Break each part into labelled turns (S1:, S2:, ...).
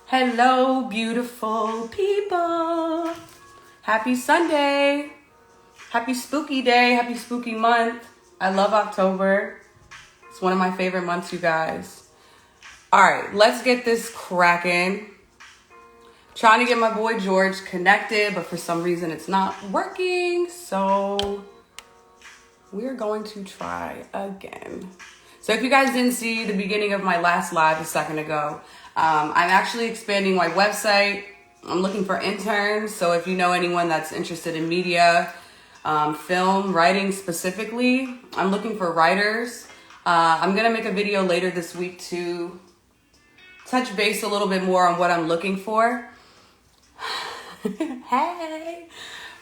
S1: Hello, beautiful people. Happy Sunday. Happy spooky day. Happy spooky month. I love October. It's one of my favorite months, you guys. All right, let's get this cracking. Trying to get my boy George connected, but for some reason it's not working. So we're going to try again. So if you guys didn't see the beginning of my last live a second ago, I'm actually expanding my website. I'm looking for interns. So if you know anyone that's interested in media, film, writing specifically, I'm looking for writers. I'm going to make a video later this week to touch base a little bit more on what I'm looking for. Hey.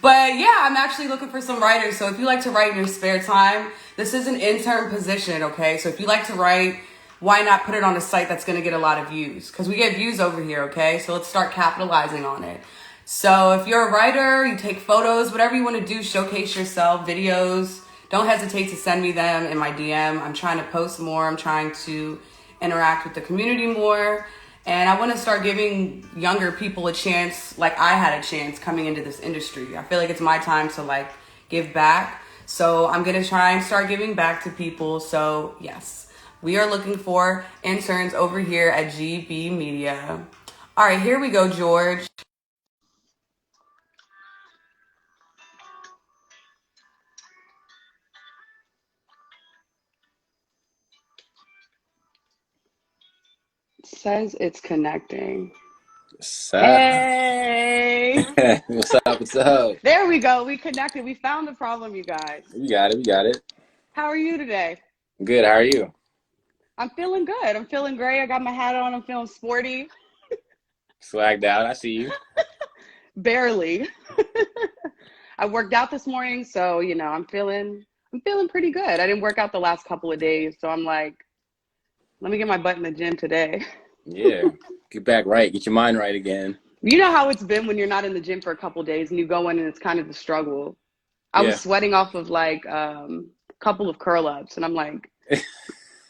S1: But yeah, I'm actually looking for some writers. So if you like to write in your spare time, this is an intern position, okay? So if you like to write, why not put it on a site that's going to get a lot of views? Because we get views over here, okay? So let's start capitalizing on it. So if you're a writer, you take photos, whatever you want to do, showcase yourself, videos, don't hesitate to send me them in my DM. I'm trying to post more. I'm trying to interact with the community more. And I want to start giving younger people a chance, like I had a chance coming into this industry. I feel like it's my time to give back. So I'm going to try and start giving back to people. So yes, we are looking for interns over here at GB Media. All right, here we go, George. Says it's connecting.
S2: What's up?
S1: Hey.
S2: What's up? What's up?
S1: There we go. We connected. We found the problem, you guys.
S2: We got it. We got it.
S1: How are you today?
S2: Good. How are you?
S1: I'm feeling good. I'm feeling great. I got my hat on. I'm feeling sporty.
S2: Swagged out. I see you.
S1: Barely. I worked out this morning, so I'm feeling pretty good. I didn't work out the last couple of days, so I'm like, let me get my butt in the gym today.
S2: Yeah. Get back right. Get your mind right again.
S1: You know how it's been when you're not in the gym for a couple of days and you go in and it's kind of the struggle. I was sweating off of a couple of curl ups, and I'm like,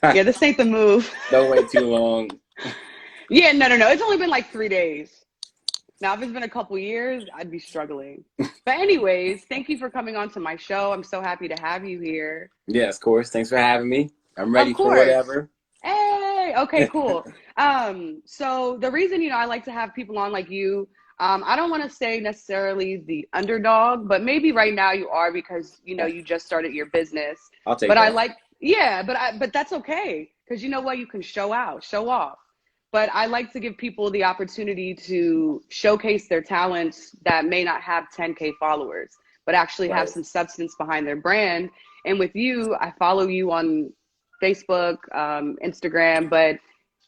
S1: yeah, this ain't the move.
S2: Don't wait too long.
S1: Yeah, no. It's only been like 3 days. Now, if it's been a couple years, I'd be struggling. But anyways, thank you for coming on to my show. I'm so happy to have you here.
S2: Yeah, of course. Thanks for having me. I'm ready for whatever.
S1: Hey, okay, cool. So the reason, I like to have people on like you, I don't want to say necessarily the underdog, but maybe right now you are because, you just started your business.
S2: I'll take
S1: but
S2: that.
S1: But that's okay. Because you know what? You can show off. But I like to give people the opportunity to showcase their talents that may not have 10K followers, but actually have some substance behind their brand. And with you, I follow you on Facebook, Instagram, but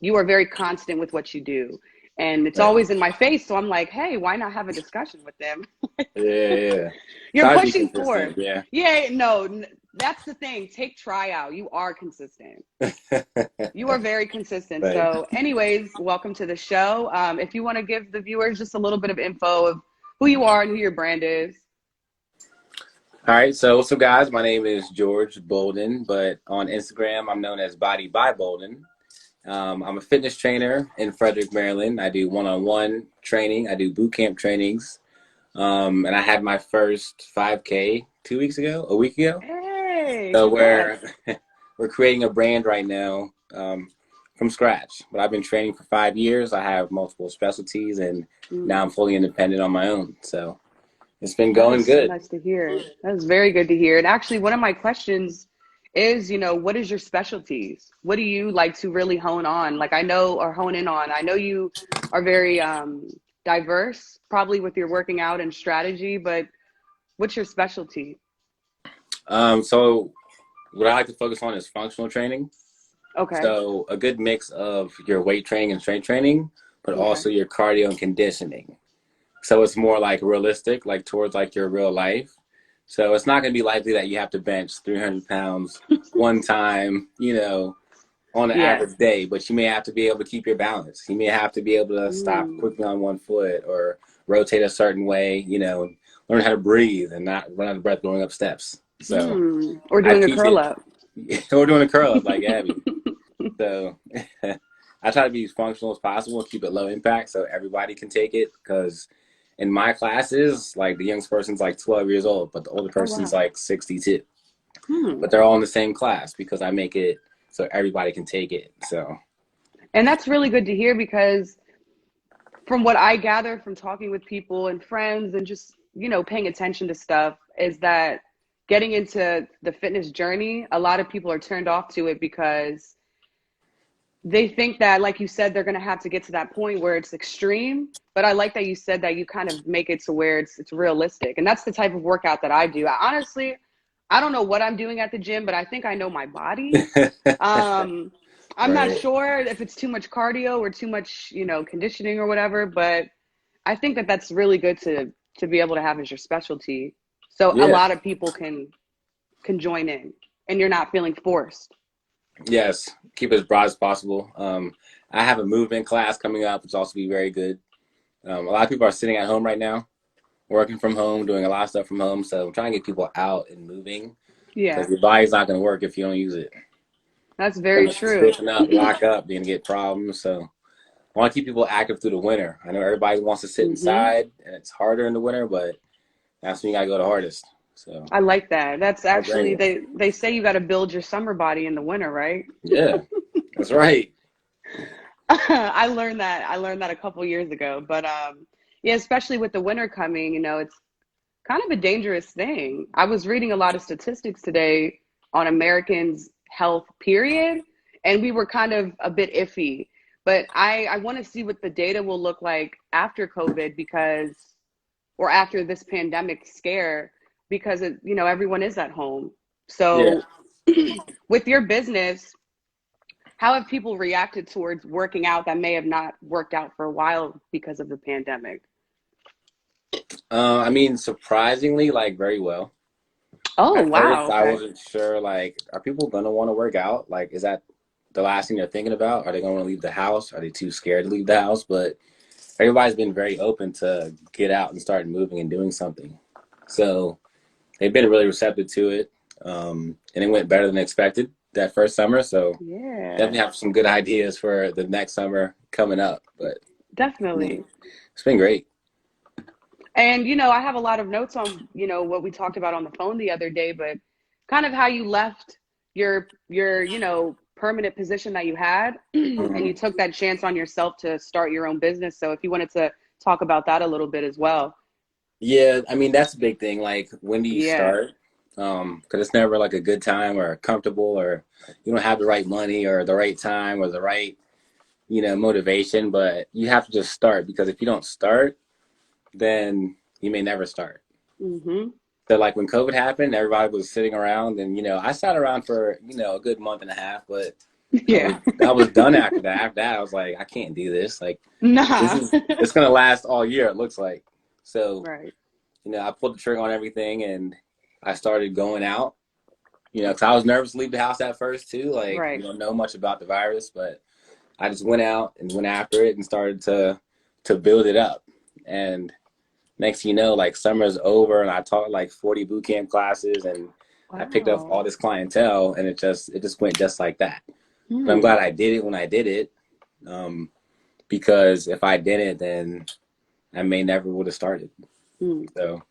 S1: you are very constant with what you do. And it's always in my face. So I'm like, hey, why not have a discussion with them?
S2: Yeah.
S1: You're pushing forward.
S2: Yeah.
S1: Yeah, no, that's the thing. Take tryout. You are consistent. You are very consistent.
S2: Right.
S1: So anyways, welcome to the show. If you want to give the viewers just a little bit of info of who you are and who your brand is.
S2: All right. So what's up, guys? My name is George Bolden, but on Instagram, I'm known as Body by Bolden. I'm a fitness trainer in Frederick, Maryland. I do one-on-one training. I do boot camp trainings. And I had my first 5K a week ago.
S1: Hey,
S2: so we're creating a brand right now from scratch. But I've been training for 5 years. I have multiple specialties, and now I'm fully independent on my own. So it's been going good.
S1: Nice to hear. That's very good to hear. And actually, one of my questions is, what is your specialties? What do you like to really hone in on? I know you are very diverse, probably with your working out and strategy, but what's your specialty?
S2: So what I like to focus on is functional training.
S1: Okay.
S2: So a good mix of your weight training and strength training, but also your cardio and conditioning. So it's more like realistic, like towards like your real life. So it's not going to be likely that you have to bench 300 pounds one time, on an average day, but you may have to be able to keep your balance. You may have to be able to stop quickly on one foot or rotate a certain way, learn how to breathe and not run out of breath going up steps.
S1: Or doing a curl up.
S2: Or doing a curl up like Abby. So I try to be as functional as possible and keep it low impact so everybody can take it. Because in my classes, like the youngest person's like 12 years old, but the older
S1: Oh,
S2: person's
S1: wow.
S2: like 62.
S1: Hmm.
S2: But they're all in the same class because I make it so everybody can take it. So
S1: And that's really good to hear because from what I gather from talking with people and friends and just, paying attention to stuff is that getting into the fitness journey, a lot of people are turned off to it because they think that, like you said, they're going to have to get to that point where it's extreme. But I like that you said that you kind of make it to where it's realistic. And that's the type of workout that I do. Honestly, I don't know what I'm doing at the gym, but I think I know my body. Um, I'm not
S2: right.
S1: sure if it's too much cardio or too much, conditioning or whatever, but I think that that's really good to be able to have as your specialty. So a
S2: Yeah.
S1: lot of people can join in and you're not feeling forced.
S2: Yes. Keep it as broad as possible. I have a movement class coming up, which will also be very good. A lot of people are sitting at home right now, working from home, doing a lot of stuff from home. So I'm trying to get people out and moving because
S1: Yeah,
S2: your body's not going to work if you don't use it.
S1: that's
S2: It's
S1: very
S2: going to
S1: true.
S2: stiffen up, lock up, you're going to get problems. So I want to keep people active through the winter. I know everybody wants to sit
S1: Hmm.
S2: inside and it's harder in the winter, but that's when you got to go the hardest. So
S1: I like that. That's
S2: I bring
S1: actually
S2: it.
S1: they say you got to build your summer body in the winter, right?
S2: Yeah, that's right.
S1: I learned that a couple years ago, but yeah, especially with the winter coming, it's kind of a dangerous thing. I was reading a lot of statistics today on Americans' health, period, and we were kind of a bit iffy. But I want to see what the data will look like after COVID or after this pandemic scare, because everyone is at home.
S2: Yeah.
S1: So with your business, how have people reacted towards working out that may have not worked out for a while because of the pandemic?
S2: I mean, surprisingly, like very well.
S1: Oh,
S2: At
S1: wow.
S2: first, I
S1: Okay.
S2: wasn't sure, like, are people gonna want to work out? Like, is that the last thing they're thinking about? Are they gonna leave the house? Are they too scared to leave the house? But everybody's been very open to get out and start moving and doing something. So they've been really receptive to it. And it went better than expected that first summer. So
S1: Yeah,
S2: definitely have some good ideas for the next summer coming up. But I mean,
S1: definitely.
S2: it's been great.
S1: And I have a lot of notes on, what we talked about on the phone the other day, but kind of how you left your, permanent position that you had and you
S2: Mhm.
S1: took that chance on yourself to start your own business. So if you wanted to talk about that a little bit as well.
S2: Yeah, I mean that's a big thing. Like, when do you
S1: Yeah.
S2: start? Because it's never like a good time or comfortable, or you don't have the right money or the right time or the right, motivation. But you have to just start because if you don't start, then you may never start.
S1: Mhm.
S2: So like when COVID happened, everybody was sitting around, and I sat around for a good month and a half, but I was
S1: Yeah.
S2: I was done after that. After that, I was like, I can't do this. Like, this
S1: Nah.
S2: is it's gonna last all year. It looks like. So
S1: Right.
S2: I pulled the trigger on everything, and I started going out. Because I was nervous to leave the house at first too. Like, we
S1: Right.
S2: don't know much about the virus, but I just went out and went after it and started to build it up. And next thing you know, like summer's over, and I taught like 40 boot camp classes, and I picked up all
S1: Wow.
S2: this clientele, and it just went just like that. And I'm
S1: Hmm.
S2: glad I did it when I did it, um, because if I didn't, then I may never would have started.
S1: Hmm.
S2: So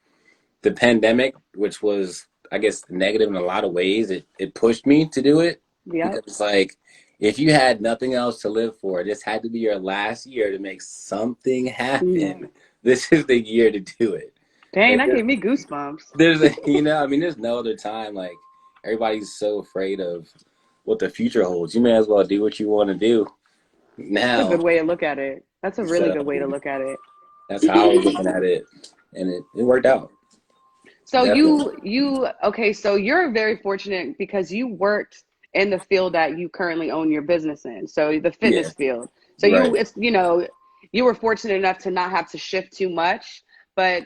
S2: the pandemic, which was, I guess, negative in a lot of ways, it pushed me to do it because
S1: Yep.
S2: it's like, if you had nothing else to live for, this had to be your last year to make something
S1: Mm.
S2: happen. This is the year to do it.
S1: Dang,
S2: Like,
S1: that gave me goosebumps.
S2: I mean, there's no other time. Like, everybody's so afraid of what the future holds. You may as well do what you want to do
S1: That's a good
S2: now.
S1: way to look at it. That's a really
S2: So
S1: good way to look at
S2: that's how I was
S1: it.
S2: looking at it, and it worked out
S1: So
S2: definitely.
S1: okay, so you're very fortunate because you worked in the field that you currently own your business in. So the
S2: Yeah,
S1: fitness field. So
S2: right.
S1: you were fortunate enough to not have to shift too much, but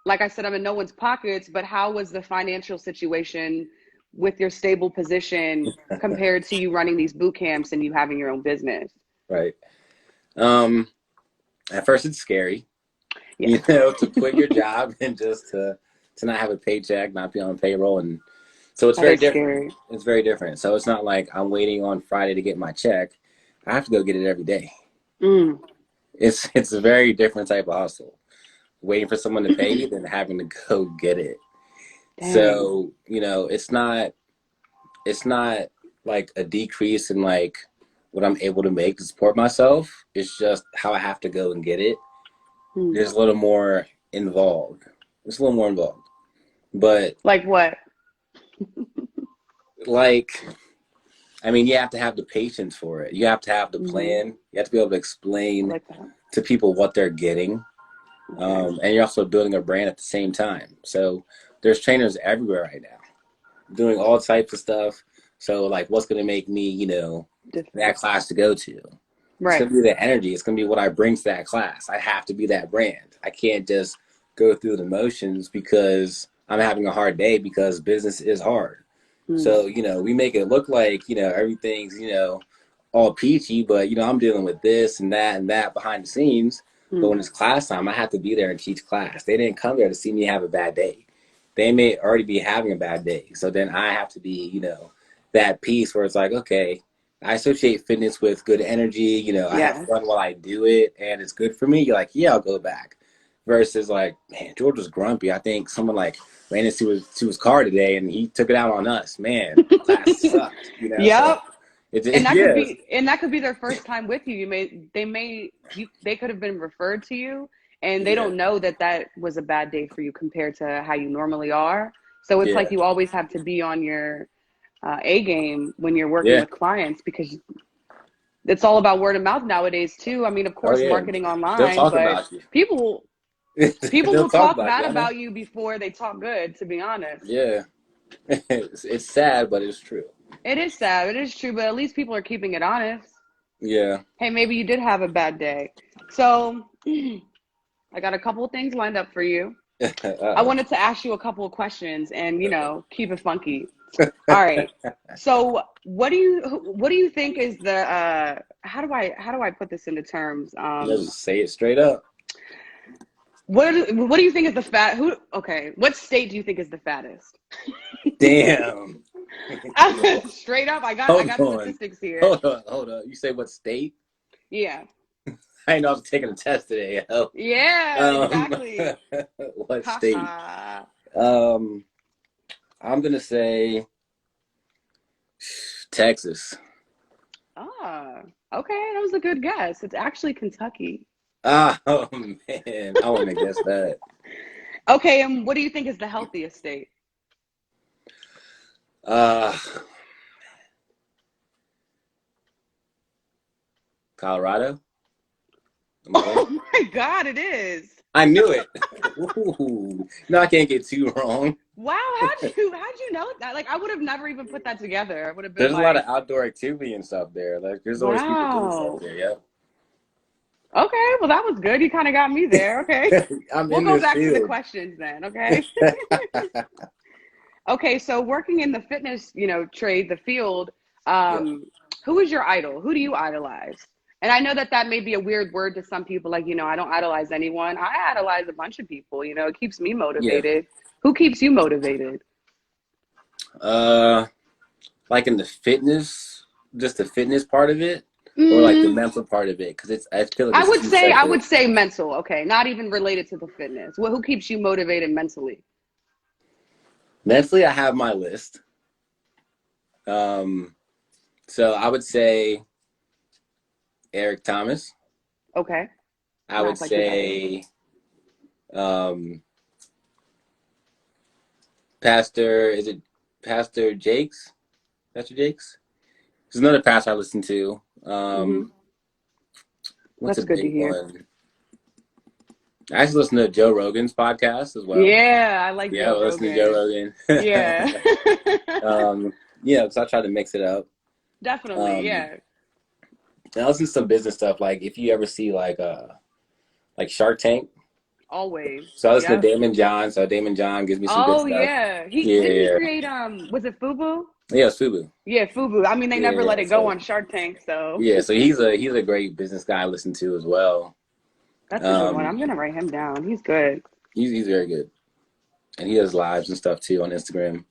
S1: like I said, I'm in no one's pockets, but how was the financial situation with your stable position compared to you running these boot camps and you having your own business?
S2: Right. Um, at first it's scary,
S1: Yeah,
S2: to quit your job and just to not have a paycheck, not be on payroll, and so it's
S1: that
S2: very
S1: is
S2: different.
S1: scary.
S2: It's very different. So it's not like I'm waiting on Friday to get my check. I have to go get it every day.
S1: Mm.
S2: It's a very different type of hustle. Waiting for someone to pay you than having to go get it.
S1: Dang.
S2: So, it's not like a decrease in like what I'm able to make to support myself. It's just how I have to go and get it.
S1: Mm.
S2: There's a little more involved. It's a little more involved. But
S1: Like what?
S2: like, I mean, you have to have the patience for it. You have to have the
S1: Mm-hmm.
S2: plan. You have to be able to
S1: I
S2: explain
S1: like that.
S2: to people what they're getting.
S1: Okay.
S2: And you're also building a brand at the same time. So there's trainers everywhere right now doing all types of stuff. So like, what's going to make me,
S1: Different.
S2: that class to go to? It's
S1: Right.
S2: going to be the energy. It's going to be what I bring to that class. I have to be that brand. I can't just go through the motions because I'm having a hard day because business is hard.
S1: Mm.
S2: So, we make it look like, everything's, all peachy, but, I'm dealing with this and that behind the scenes. But
S1: Mm.
S2: when it's class time, I have to be there and teach class. They didn't come there to see me have a bad day. They may already be having a bad day. So then I have to be, that piece where it's like, okay, I associate fitness with good energy. I have
S1: Yes.
S2: fun while I do it and it's good for me. You're like, yeah, I'll go back. Versus like, man, George was grumpy. I think someone like ran into his car today and he took it out on us. Man, class sucked, so
S1: Yep. And that could
S2: yes.
S1: be and that could be their first time with you. They could have been referred to you and they
S2: Yeah.
S1: don't know that that was a bad day for you compared to how you normally are. So it's
S2: Yeah.
S1: like you always have to be on your A game when you're working
S2: Yeah.
S1: with clients because it's all about word of mouth nowadays too. I mean, of
S2: Oh
S1: course,
S2: yeah.
S1: marketing
S2: They'll
S1: online,
S2: talk
S1: but
S2: about you.
S1: people people
S2: They'll
S1: will
S2: talk
S1: talk
S2: about
S1: bad
S2: you. I know.
S1: about you before they talk good, to be honest.
S2: Yeah. It's sad, but it's true.
S1: It is sad. It is true, but at least people are keeping it honest.
S2: Yeah.
S1: Hey, maybe you did have a bad day. So I got a couple of things lined up for you. I
S2: Uh-oh.
S1: wanted to ask you a couple of questions and, keep it funky. All right. So what do you think is the how do I put this into terms?
S2: Just say it straight up.
S1: What do you think is the fat who okay, what state do you think is the fattest?
S2: Damn.
S1: Straight up, I
S2: Hold
S1: got
S2: on.
S1: statistics here.
S2: Hold on. You say what state?
S1: Yeah.
S2: I know I was taking a test today. Yo.
S1: Yeah,
S2: Um,
S1: exactly.
S2: what state?
S1: Haha.
S2: Um, I'm gonna say Texas.
S1: Ah, okay, that was a good guess. It's actually Kentucky.
S2: Oh man, I wouldn't have guessed that.
S1: Okay, and what do you think is the healthiest state?
S2: Uh, Colorado. Am I right?
S1: Oh my God, it is.
S2: I knew it. Ooh. No, I can't get too wrong.
S1: Wow, how'd you know that? Like I would have never even put that together. I would have been
S2: There's a lot of
S1: like,
S2: outdoor activity and stuff there. Like, there's always people doing stuff
S1: wow.
S2: there. Yeah.
S1: Okay, well that was good. You kind of got me there. Okay.
S2: I'm
S1: We'll
S2: in
S1: go
S2: this
S1: back to the
S2: field.
S1: questions then, okay? Okay, so working in the fitness, trade, the field,
S2: Yeah.
S1: um, who is your idol? Who do you idolize? And I know that that may be a weird word to some people, like, I don't idolize anyone. I idolize a bunch of people, it keeps me
S2: Yeah.
S1: motivated. Who keeps you motivated?
S2: Uh, like in the fitness, just the fitness part of it, or like the
S1: Mm,
S2: mental part of it, because I feel like
S1: I
S2: it's
S1: would
S2: two
S1: say I would
S2: separate.
S1: say mental, okay, not even related to the fitness. Well, who keeps you motivated mentally?
S2: Mentally, I have my list. Um, so I would say Eric Thomas.
S1: Okay,
S2: I
S1: I'm
S2: would
S1: act like you better.
S2: say um, Pastor. Is it Pastor Jakes? Pastor Jakes? There's another pastor I listen to.
S1: Hmm.
S2: What's a
S1: That's good to
S2: big
S1: hear.
S2: one? I actually listen to Joe Rogan's podcast as well.
S1: Yeah, I like
S2: Yeah,
S1: Joe
S2: I listen to Joe
S1: Rogan.
S2: Rogan.
S1: Yeah.
S2: So I try to mix it up.
S1: Definitely,
S2: Um,
S1: yeah.
S2: and I listen to some business stuff. Like if you ever see like Shark Tank.
S1: Always.
S2: So I listen to
S1: Yep.
S2: Damon John. So Damon John gives me some good
S1: Oh
S2: stuff.
S1: yeah. He didn't he
S2: Yeah,
S1: create was it Fubu?
S2: yeah, it's Fubu.
S1: Yeah, Fubu. I mean they never let
S2: Yeah,
S1: it go
S2: so
S1: on Shark Tank, so
S2: yeah, so he's a great business guy I listen to as well.
S1: that's a good one.
S2: Um,
S1: I'm gonna write him down. He's good.
S2: he's very good, and he does lives and stuff too on Instagram.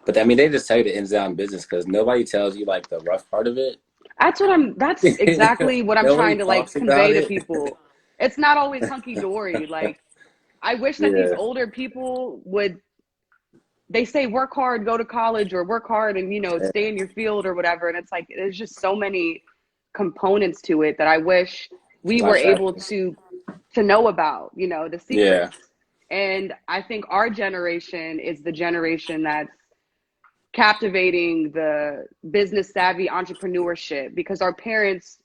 S2: But I mean, they just tell you the ins and outs in business because nobody tells you like the rough part of it.
S1: That's exactly what I'm
S2: Nobody
S1: trying to like
S2: talks about
S1: convey to
S2: it.
S1: people. It's not always hunky dory. Like, I wish that these
S2: Yeah,
S1: older people would, they say work hard, go to college, or work hard and, stay in your field or whatever. And it's like, there's just so many components to it that I wish we were
S2: like
S1: able
S2: that.
S1: to know about, the
S2: Yeah,
S1: secrets. And I think our generation is the generation that's captivating the business savvy entrepreneurship, because our parents,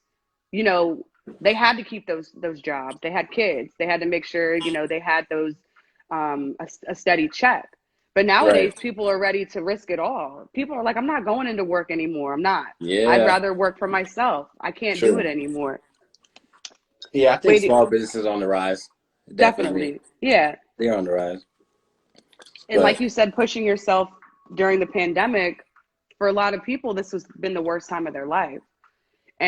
S1: you know, they had to keep those jobs. They had kids. They had to make sure, they had those a steady check. But
S2: right.
S1: nowadays, people are ready to risk it all. People are like, I'm not going into work anymore. I'm not. I'd
S2: Yeah,
S1: rather work for myself. I can't do it
S2: true.
S1: anymore.
S2: Yeah, I think
S1: Wait,
S2: small businesses on the rise. Definitely,
S1: definitely. Yeah.
S2: they're on the rise.
S1: And
S2: But
S1: like you said, pushing yourself during the pandemic, for a lot of people, this has been the worst time of their life.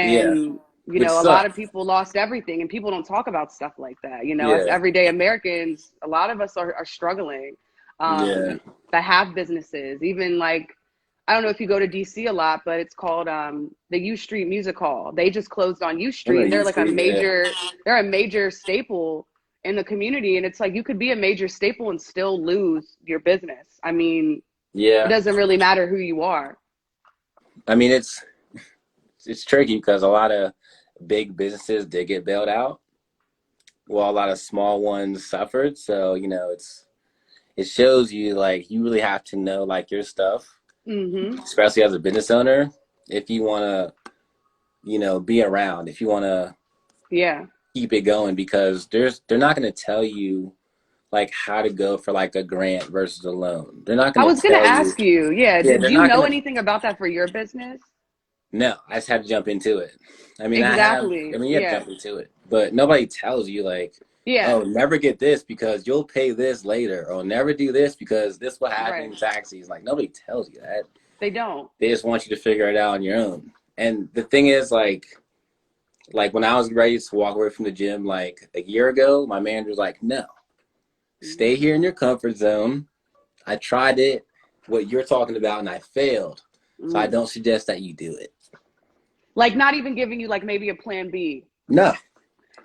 S2: yeah,
S1: And
S2: which
S1: a lot
S2: sucks.
S1: of people lost everything, and people don't talk about stuff like that. Us
S2: Yeah,
S1: everyday Americans, a lot of us are struggling,
S2: yeah.
S1: that have businesses. Even like, I don't know if you go to DC a lot, but it's called the U Street Music Hall. They just closed on U
S2: I know
S1: Street, and
S2: you see. Yeah,
S1: they're a major staple in the community. And it's like, you could be a major staple and still lose your business. I mean, it
S2: yeah.
S1: doesn't really matter who you are.
S2: I mean, it's tricky because a lot of big businesses did get bailed out, while a lot of small ones suffered. So it shows you like you really have to know like your stuff,
S1: Mm-hmm.
S2: especially as a business owner, if you want to be around, if you want to
S1: Yeah.
S2: keep it going, because they're not going to tell you like how to go for like a grant versus a loan. They're not
S1: I
S2: going
S1: was
S2: to
S1: going to
S2: tell you.
S1: ask you, yeah,
S2: Yeah,
S1: did
S2: they're
S1: you
S2: not
S1: know
S2: going to.
S1: anything about that for your business?
S2: No, I just had to jump into it. I mean,
S1: Exactly.
S2: you have to
S1: Yeah.
S2: jump into it, but nobody tells you like,
S1: Yeah.
S2: oh, never get this because you'll pay this later, or never do this because this will happen
S1: Right.
S2: in taxes. Like nobody tells you that.
S1: They don't.
S2: They just want you to figure it out on your own. And the thing is, like when I was ready to walk away from the gym like a year ago, my manager was like, no, stay here in your comfort zone. I tried it, what you're talking about, and I failed. So I
S1: Mm.
S2: don't suggest that you do it.
S1: Like, not even giving you like maybe a plan B.
S2: No,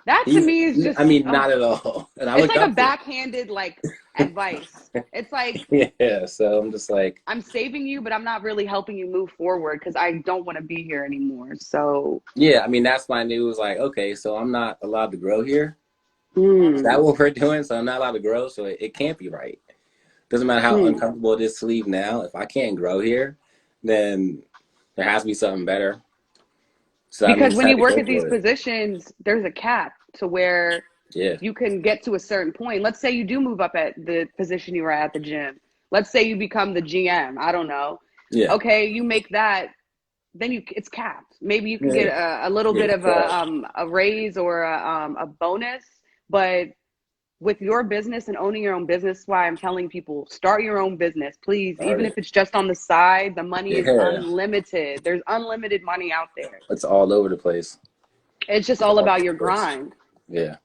S1: That to me is
S2: I
S1: just,
S2: mean, not at all. And I
S1: it's
S2: looked
S1: like a
S2: up to
S1: backhanded like advice. It's like,
S2: it. Yeah, so I'm just like,
S1: I'm saving you, but I'm not really helping you move forward because I don't want to be here anymore. So,
S2: yeah, I mean, that's my news. Like, okay, so I'm not allowed to grow here. Is that
S1: mm,
S2: what we're doing? So I'm not allowed to grow, so it can't be right. Doesn't matter how
S1: mm.
S2: uncomfortable it is to leave now. If I can't grow here, then there has to be something better. So I mean,
S1: Because
S2: just
S1: when
S2: had
S1: you
S2: to
S1: work
S2: go
S1: at these
S2: for it.
S1: positions, there's a cap to where
S2: Yeah,
S1: you can get to a certain point. Let's say you do move up at the position you were at the gym. Let's say you become the GM. I don't know.
S2: yeah,
S1: Okay, you make that, then it's capped. Maybe you can get
S2: yeah,
S1: a little
S2: yeah.
S1: bit of
S2: So,
S1: a raise or a bonus, but with your business and owning your own business, why I'm telling people, start your own business, please. Even if
S2: started.
S1: it's just on the side, the money is
S2: Yeah,
S1: unlimited. There's unlimited money out there.
S2: it's all over the place.
S1: It's just
S2: It's
S1: all
S2: all over
S1: about your
S2: the place.
S1: grind.
S2: Yeah.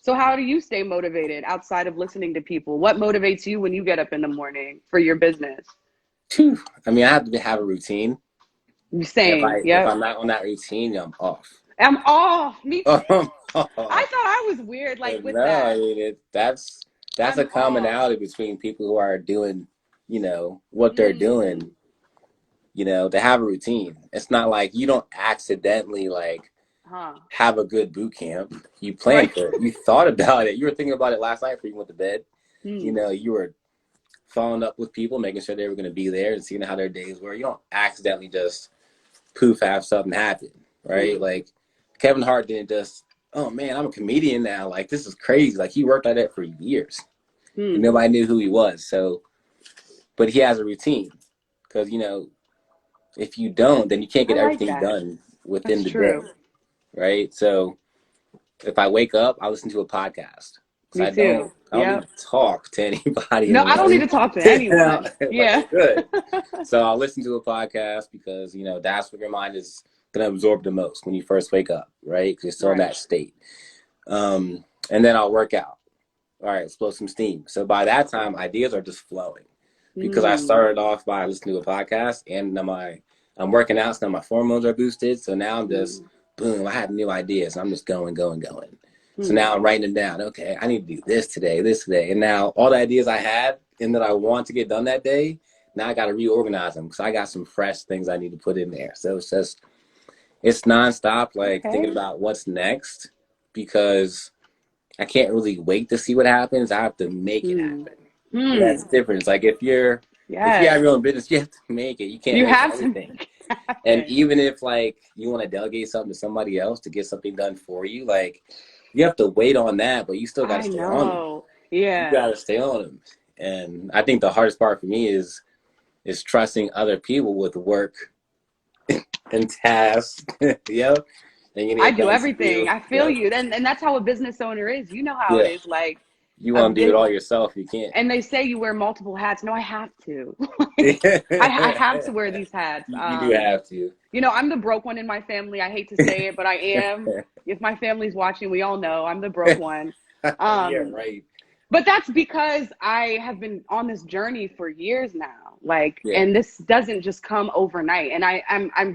S1: So how do you stay motivated outside of listening to people? What motivates you when you get up in the morning for your business?
S2: Phew. I mean, I have to have a routine. If
S1: Same.
S2: if
S1: Yep.
S2: I'm not on that routine, I'm off.
S1: I'm off. Me too. I
S2: Off.
S1: thought I was weird like
S2: But
S1: with
S2: no, I
S1: that.
S2: mean that's a
S1: I'm off.
S2: commonality between people who are doing, what they're
S1: Mm-hmm.
S2: doing. They have a routine. It's not like you don't accidentally like
S1: Huh.
S2: have a good boot camp. You planned
S1: Right.
S2: for it. You thought about it. You were thinking about it last night before you went to bed.
S1: Hmm.
S2: You were following up with people, making sure they were going to be there and seeing how their days were. You don't accidentally just poof have something happen, right?
S1: Hmm.
S2: Like Kevin Hart didn't just, oh man, I'm a comedian now. Like this is crazy. Like he worked at it for years and
S1: Hmm.
S2: nobody knew who he was. So, but he has a routine because if you don't, then you can't
S1: I
S2: get
S1: like
S2: everything
S1: that.
S2: done within
S1: That's
S2: the day,
S1: true.
S2: right? So if I wake up, I listen to a podcast because
S1: Me
S2: I
S1: too.
S2: don't need
S1: Yep.
S2: to talk to anybody in
S1: No,
S2: the
S1: I don't need
S2: morning.
S1: to talk to anyone.
S2: Like
S1: Yeah.
S2: I'm good. So I'll listen to a podcast because that's what your mind is gonna absorb the most when you first wake up, right? Because you're still in
S1: Right.
S2: that state. And then I'll work out. All right, let's blow some steam. So by that time, ideas are just flowing because I
S1: Hmm.
S2: started off by listening to a podcast and I'm working out, so now my hormones are boosted. So now I'm just,
S1: Mm.
S2: boom, I have new ideas. I'm just going. So
S1: Mm.
S2: now I'm writing them down. Okay, I need to do this today. And now all the ideas I had and that I want to get done that day, now I got to reorganize them because I got some fresh things I need to put in there. So it's nonstop, like thinking
S1: Okay.
S2: about what's next because I can't really wait to see what happens. I have to make it
S1: Hmm.
S2: happen. And
S1: Hmm.
S2: that's the difference. Like if you have
S1: Yes.
S2: your own business, you have to make it. You can't
S1: You
S2: make
S1: have to
S2: everything.
S1: make it
S2: And
S1: happen.
S2: even if like you want to delegate something to somebody else to get something done for you, like you have to wait on that, but you still got to
S1: I
S2: stay on them.
S1: know.
S2: You
S1: Yeah.
S2: got to stay on them. And I think the hardest part for me is trusting other people with work and tasks. Yep. And getting
S1: I
S2: it
S1: do
S2: done for
S1: everything.
S2: you.
S1: I feel
S2: Yep.
S1: you. And that's how a business owner is. You know how it
S2: Yeah.
S1: is. Like
S2: You
S1: a
S2: want to do it
S1: bit,
S2: all yourself. You can't.
S1: and they say you wear multiple hats. No, I have to.
S2: You
S1: Like, I have to wear these hats.
S2: do have to.
S1: You know, I'm the broke one in my family. I hate to say it, but I am. If my family's watching, we all know I'm the broke one.
S2: Yeah,
S1: Um,
S2: right.
S1: but that's because I have been on this journey for years now. Like,
S2: Yeah.
S1: and this doesn't just come overnight. And I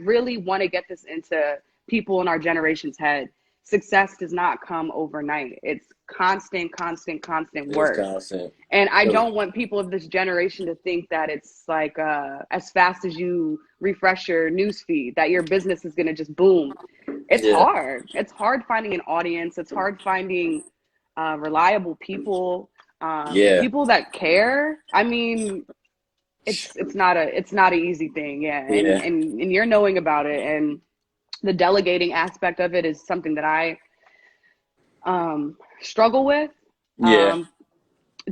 S1: really want to get this into people in our generation's head. Success does not come overnight. It's constant
S2: It is
S1: work.
S2: constant.
S1: And I don't want people of this generation to think that it's like as fast as you refresh your news feed, that your business is going to just boom. It's
S2: Yeah.
S1: hard. It's hard finding an audience. It's hard finding reliable people,
S2: Yeah.
S1: people that care. I mean, it's not an easy thing. Yeah,
S2: Yeah.
S1: and you're knowing about it, and the delegating aspect of it is something that I struggle with.
S2: Yeah.
S1: Um,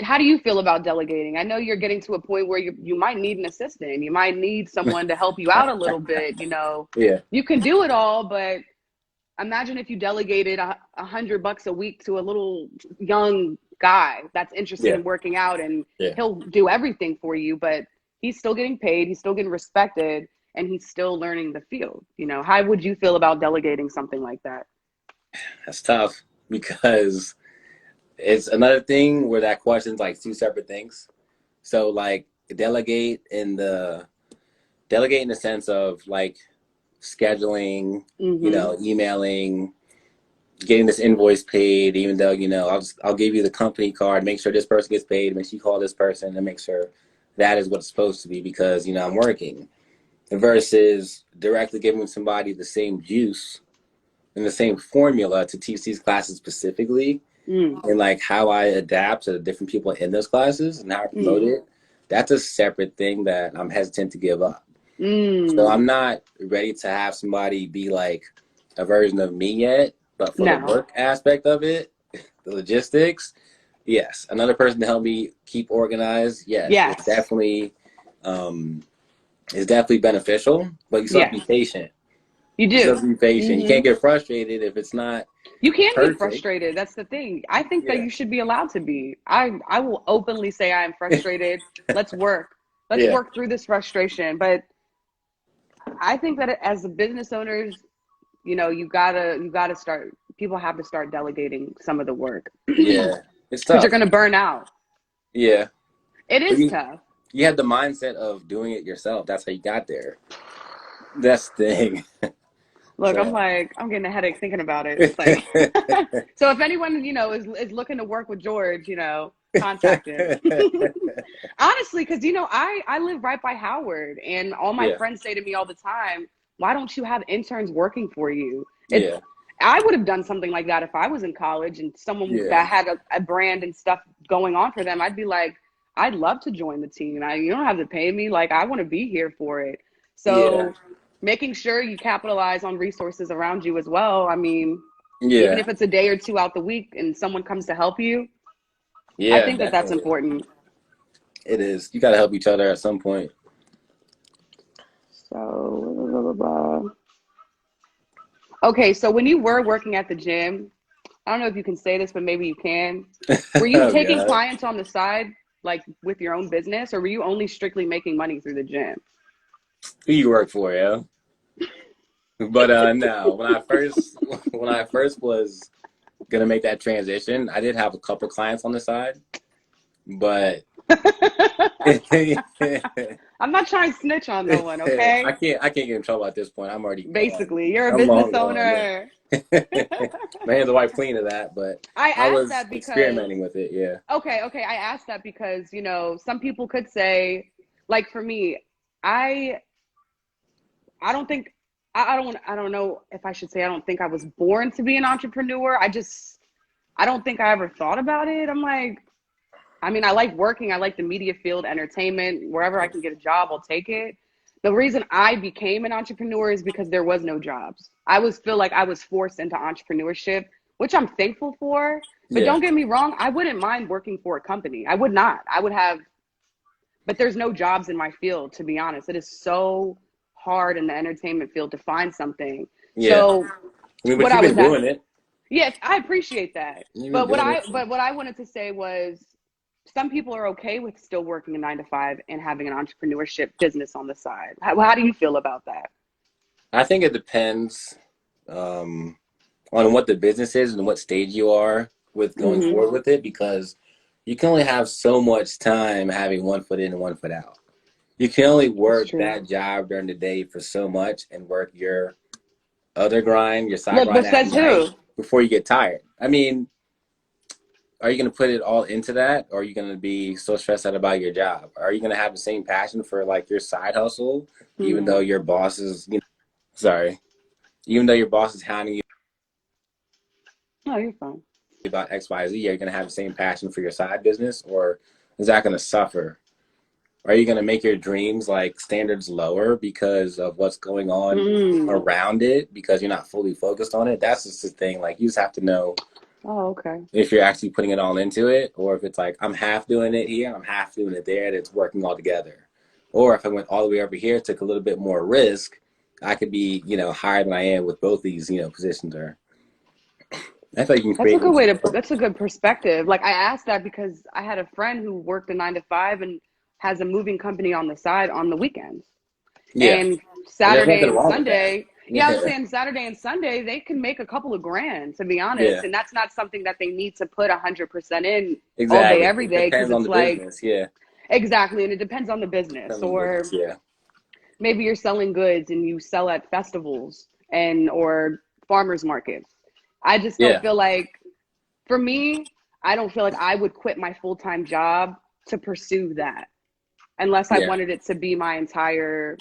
S1: how do you feel about delegating? I know you're getting to a point where you might need an assistant. You might need someone to help you out a little bit. You know,
S2: Yeah.
S1: you can do it all, but imagine if you delegated $100 a week to a little young guy that's interested
S2: Yeah.
S1: in working out, and
S2: Yeah.
S1: he'll do everything for you, but he's still getting paid, he's still getting respected, and he's still learning the field. You know, how would you feel about delegating something like that?
S2: That's tough because it's another thing where that question's like two separate things. So like delegate in the sense of like scheduling,
S1: Mm-hmm.
S2: emailing, getting this invoice paid, even though, I'll give you the company card, make sure this person gets paid, make sure you call this person and make sure that is what it's supposed to be because, I'm working. Versus directly giving somebody the same juice and the same formula to teach these classes specifically
S1: Mm.
S2: and like how I adapt to the different people in those classes and how I promote
S1: Mm.
S2: it. That's a separate thing that I'm hesitant to give up. So
S1: Mm.
S2: I'm not ready to have somebody be like a version of me yet, but for the
S1: No.
S2: work aspect of it, the logistics, yes. Another person to help me keep organized, yes.
S1: Yes.
S2: Um, it's definitely beneficial, but you still have to
S1: Yes.
S2: be patient.
S1: You
S2: You still
S1: do.
S2: have to be patient. You
S1: Mm-hmm.
S2: can't get frustrated if it's not
S1: You can get
S2: perfect.
S1: frustrated. That's the thing. I think that
S2: Yeah.
S1: you should be allowed to be. I will openly say I am frustrated. Let's work. Let's
S2: Yeah.
S1: work through this frustration. But I think that as a business owners, you gotta start. People have to start delegating some of the work
S2: Yeah. It's
S1: because you're
S2: tough.
S1: gonna burn out.
S2: Yeah.
S1: It
S2: But
S1: is
S2: you,
S1: tough.
S2: you have the mindset of doing it yourself. That's how you got there. That's the thing.
S1: Look, I'm
S2: So
S1: like, I'm getting a headache thinking about it. It's like, so if anyone, is looking to work with George, contact him. Honestly, because, I live right by Howard, and all my
S2: Yeah.
S1: friends say to me all the time, why don't you have interns working for you?
S2: Yeah.
S1: I would have done something like that if I was in college and someone
S2: Yeah.
S1: that had a brand and stuff going on for them. I'd be like, I'd love to join the team. You don't have to pay me. Like, I want to be here for it.
S2: Yeah.
S1: So making sure you capitalize on resources around you as well. I mean, even
S2: Yeah.
S1: if it's a day or two out the week and someone comes to help you, I
S2: Yeah,
S1: think that that's
S2: definitely.
S1: important.
S2: It is. You got to help each other at some point.
S1: So, blah, blah, blah. Okay, so when you were working at the gym, I don't know if you can say this, but maybe you can. Were you
S2: Oh,
S1: taking
S2: God.
S1: clients on the side, like with your own business, or were you only strictly making money through the gym?
S2: Who you work for, yeah? But no, when I first was gonna make that transition, I did have a couple clients on the side, but
S1: I I'm not trying to snitch on no one, okay?
S2: I can't get in trouble at this point. I'm already gone.
S1: Basically, you're a
S2: I'm
S1: business
S2: long gone.
S1: owner.
S2: My hands are wiped clean of that, but
S1: I
S2: I
S1: asked
S2: was
S1: that because
S2: experimenting with it. Yeah.
S1: okay. I asked that because, you know, some people could say, like for me, I I don't think I don't know if I should say I don't think I was born to be an entrepreneur. I don't think I ever thought about it. I'm like, I mean, I like working. I like the media field, entertainment, wherever I can get a job, I'll take it. The reason I became an entrepreneur is because there was no jobs. I was feel like I was forced into entrepreneurship, which I'm thankful for. But
S2: Yeah.
S1: don't get me wrong, I wouldn't mind working for a company. I would not. I would have, but there's no jobs in my field, to be honest. It is so hard in the entertainment field to find something.
S2: Yeah.
S1: So
S2: I mean, but
S1: what
S2: you've
S1: I
S2: been
S1: was at,
S2: doing it.
S1: yes, I appreciate that.
S2: You've been doing it.
S1: But what I wanted to say was some people are okay with still working a 9 to 5 and having an entrepreneurship business on the side. How do you feel about that?
S2: I think it depends on what the business is and what stage you are with going
S1: Mm-hmm.
S2: forward with it, because you can only have so much time having one foot in and one foot out. You can only
S1: That's
S2: work
S1: true.
S2: that job during the day for so much and work your other grind, your side
S1: Look, but
S2: grind at
S1: says
S2: night
S1: who?
S2: before you get tired. I mean, are you going to put it all into that, or are you going to be so stressed out about your job? Are you going to have the same passion for like your side hustle, even though
S1: Hmm.
S2: your boss is, sorry, even though your boss is hounding you
S1: No, you're fine.
S2: about X, Y, Z? Are you going to have the same passion for your side business, or is that going to suffer? Are you going to make your dreams like standards lower because of what's going on
S1: Mm.
S2: around it because you're not fully focused on it? That's just the thing. Like, you just have to know
S1: Oh, okay.
S2: if you're actually putting it all into it, or if it's like, I'm half doing it here, I'm half doing it there, and it's working all together. Or if I went all the way over here, took a little bit more risk, I could be, higher than I am with both these, positions. Or I thought you can
S1: That's a
S2: create
S1: good
S2: what
S1: way
S2: you
S1: to,
S2: want.
S1: that's a good perspective. Like I asked that because I had a friend who worked a 9 to 5 and has a moving company on the side on the weekends.
S2: Yeah.
S1: And
S2: And there's
S1: Saturday
S2: nothing
S1: and
S2: wrong with that.
S1: Sunday, yeah, I was
S2: Yeah.
S1: saying Saturday and Sunday, they can make a couple of grand, to be honest.
S2: Yeah.
S1: And that's not something that they need to put 100% in all day,
S2: Exactly.
S1: every
S2: It
S1: day. Cause
S2: depends on
S1: it's
S2: the
S1: like,
S2: business. Yeah.
S1: exactly. And it depends on the business.
S2: Depends on the business.
S1: Or
S2: Yeah.
S1: maybe you're selling goods and you sell at festivals and, or farmers markets. I just don't
S2: Yeah.
S1: feel like, for me, I don't feel like I would quit my full-time job to pursue that unless I
S2: Yeah.
S1: wanted it to be my entire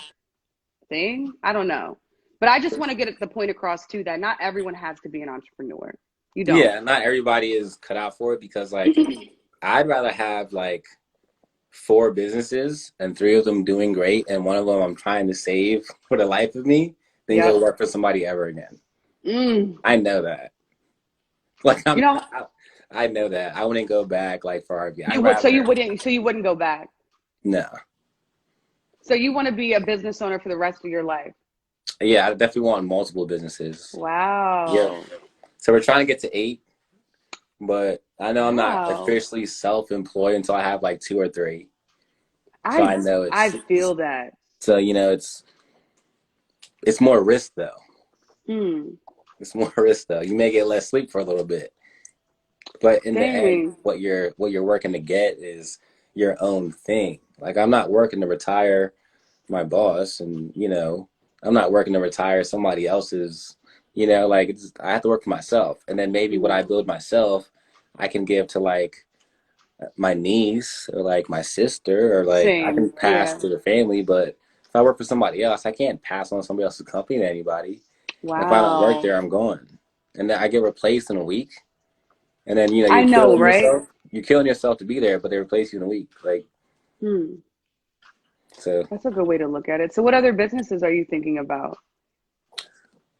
S1: thing. I don't know. But I just want to get the point across too that not everyone has to be an entrepreneur. You don't.
S2: Yeah. Not everybody is cut out for it, because like I'd rather have like four businesses and three of them doing great and one of them I'm trying to save for the life of me than go
S1: Yep.
S2: work for somebody ever again.
S1: Mm.
S2: I know that. Like
S1: You know,
S2: I know that. I wouldn't go back like for RV. I'd
S1: you would
S2: rather
S1: so you wouldn't go back.
S2: no.
S1: So you want to be a business owner for the rest of your life.
S2: Yeah, I definitely want multiple businesses. Yeah.
S1: Wow.
S2: So we're trying to get to 8, but I know I'm not
S1: Wow.
S2: officially self-employed until I have like 2 or 3. So
S1: I
S2: I know
S1: I
S2: it's
S1: feel that.
S2: so it's more risk though.
S1: Hmm.
S2: It's more risk though. You may get less sleep for a little bit, but in the end,
S1: Dang.
S2: what you're working to get is your own thing. Like, I'm not working to retire my boss, and I'm not working to retire somebody else's. Like, I have to work for myself, and then maybe what I
S1: Hmm.
S2: build myself, I can give to like my niece or like my sister, or like I can
S1: Same.
S2: pass
S1: Yeah.
S2: to the family. But if I work for somebody else, I can't pass on somebody else's company to anybody. If I don't work
S1: Wow.
S2: there, I'm gone, and then I get replaced in a week. And then
S1: I
S2: you're
S1: know,
S2: killing
S1: right?
S2: yourself. You're killing yourself to be there, but they replace you in a week. Like,
S1: Hmm.
S2: so.
S1: That's a good way to look at it. So what other businesses are you thinking about?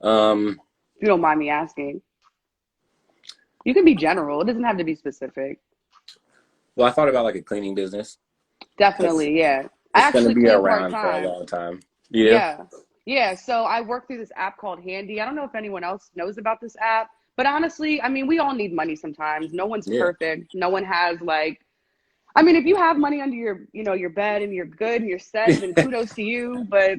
S2: Um.
S1: If you don't mind me asking. You can be general. It doesn't have to be specific.
S2: Well, I thought about like a cleaning business. It's
S1: Definitely, yeah. I
S2: it's going to
S1: actually
S2: be
S1: clean
S2: around for a
S1: part-time.
S2: long time. You do?
S1: Yeah. Yeah. So I work through this app called Handy. I don't know if anyone else knows about this app, but honestly, I mean, we all need money sometimes. No one's
S2: Yeah.
S1: perfect. No one has like, I mean, if you have money under your bed and you're good and you're set, then kudos to you. But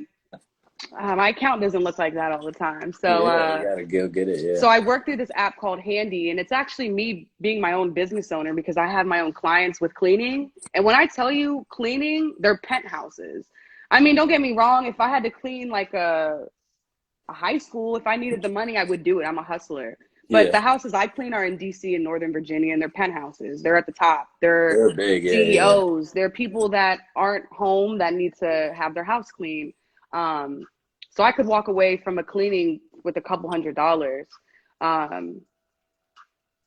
S1: my account doesn't look like that all the time. So,
S2: Yeah. You got to go get it. Yeah.
S1: so I work through this app called Handy, and it's actually me being my own business owner because I have my own clients with cleaning. And when I tell you cleaning, they're penthouses. I mean, don't get me wrong. If I had to clean like a high school, if I needed the money, I would do it. I'm a hustler. But
S2: Yeah,
S1: the houses I clean are in DC and Northern Virginia, and they're penthouses. They're at the top. They're
S2: they're big. Yeah, yeah,
S1: CEOs. They're people that aren't home that need to have their house cleaned. Um, so I could walk away from a cleaning with a couple $100. Um,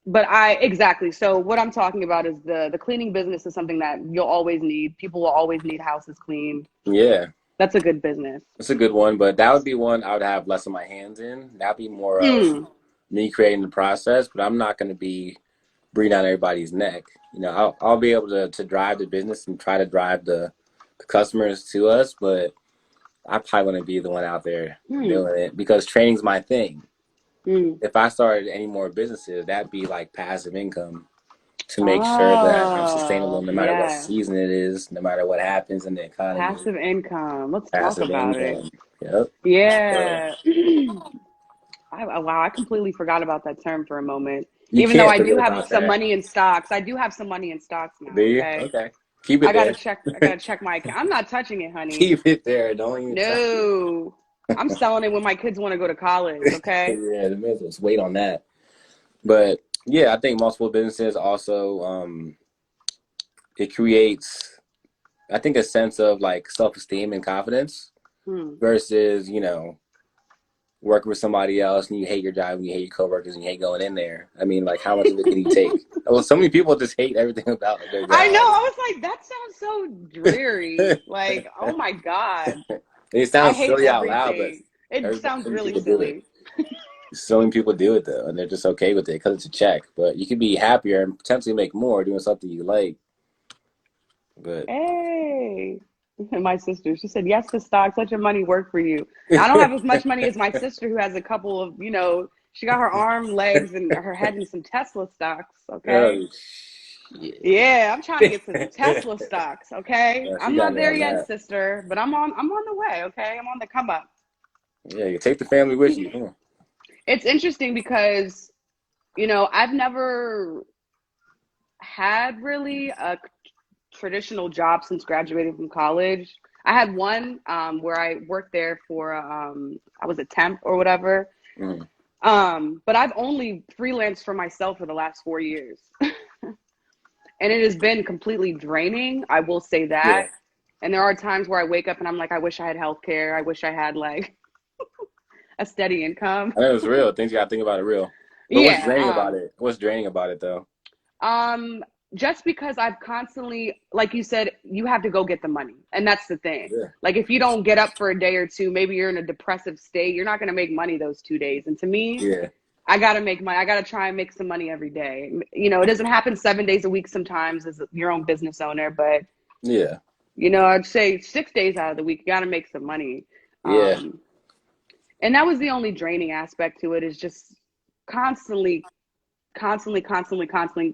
S1: but exactly. So what I'm talking about is the cleaning business is something that you'll always need. People will always need houses cleaned.
S2: yeah.
S1: That's a good business.
S2: It's a good one, but that would be one I would have less of my hands in. That'd be more of
S1: Mm.
S2: me creating the process, but I'm not going to be breathing down everybody's neck. I'll be able to drive the business and try to drive the customers to us, but I probably want to be the one out there
S1: Mm.
S2: doing it because training's my thing.
S1: Mm.
S2: If I started any more businesses, that'd be like passive income to make sure that I'm sustainable
S1: Oh,
S2: no matter what
S1: yeah.
S2: season it is, no matter what happens in the economy.
S1: Passive income. Let's talk
S2: Passive
S1: about it.
S2: income. Yep. So
S1: Yeah. Wow, I completely forgot about that term for a moment.
S2: you
S1: Even though
S2: can't
S1: I do
S2: forget
S1: have
S2: about
S1: some
S2: that.
S1: money in stocks. I do have some money in stocks
S2: Do
S1: now,
S2: you?
S1: okay?
S2: Okay. Keep it there.
S1: I gotta check my account. I'm not touching it, honey.
S2: Keep it there. Don't even touch it.
S1: No. I'm selling it when my kids want to go to college, okay?
S2: Yeah, the business. Wait on that. But yeah, I think multiple businesses also it creates I think a sense of like self-esteem and confidence
S1: Hmm.
S2: versus, working with somebody else and you hate your job and you hate your coworkers and you hate going in there. I mean, like how much of it can you take? Well, so many people just hate everything about their
S1: I know.
S2: jobs.
S1: I was like, that sounds so dreary. Like, oh my God.
S2: It
S1: I
S2: sounds
S1: hate
S2: silly out loud, but
S1: everything. It sounds
S2: so many
S1: really
S2: people do it.
S1: silly.
S2: So many people do it though, and they're just okay with it because it's a check. But you could be happier and potentially make more doing something you like. But
S1: Hey. And my sister, she said, yes to stocks. Let your money work for you. I don't have as much money as my sister, who has a couple of, she got her arm, legs, and her head in some Tesla stocks. Okay.
S2: oh shit,
S1: Yeah, I'm trying to get some Tesla stocks. Okay.
S2: yeah, she
S1: I'm
S2: got
S1: not
S2: me
S1: there
S2: on
S1: yet,
S2: that.
S1: sister, but I'm on the way. Okay. I'm on the come up.
S2: Yeah, you take the family with you. Come on.
S1: It's interesting because, I've never had really a traditional job since graduating from college. I had one where I worked there for I was a temp or whatever.
S2: Mm.
S1: But I've only freelanced for myself for the last 4 years. And it has been completely draining. I will say
S2: Yeah,
S1: that. And there are times where I wake up and I'm like, I wish I had healthcare. I wish I had like a steady income.
S2: I know it's real. Things you gotta think about it real. But what's
S1: Yeah.
S2: draining about it? What's draining about it though?
S1: Um, just because I've constantly, like you said, you have to go get the money. And that's the thing.
S2: Yeah,
S1: Like if you don't get up for a day or two, maybe you're in a depressive state, you're not going to make money those 2 days. And to me,
S2: yeah,
S1: I got to make money. I got to try and make some money every day. It doesn't happen 7 days a week sometimes as your own business owner, but
S2: yeah,
S1: I'd say 6 days out of the week, you got to make some money.
S2: yeah,
S1: Um, and that was the only draining aspect to it, is just constantly constantly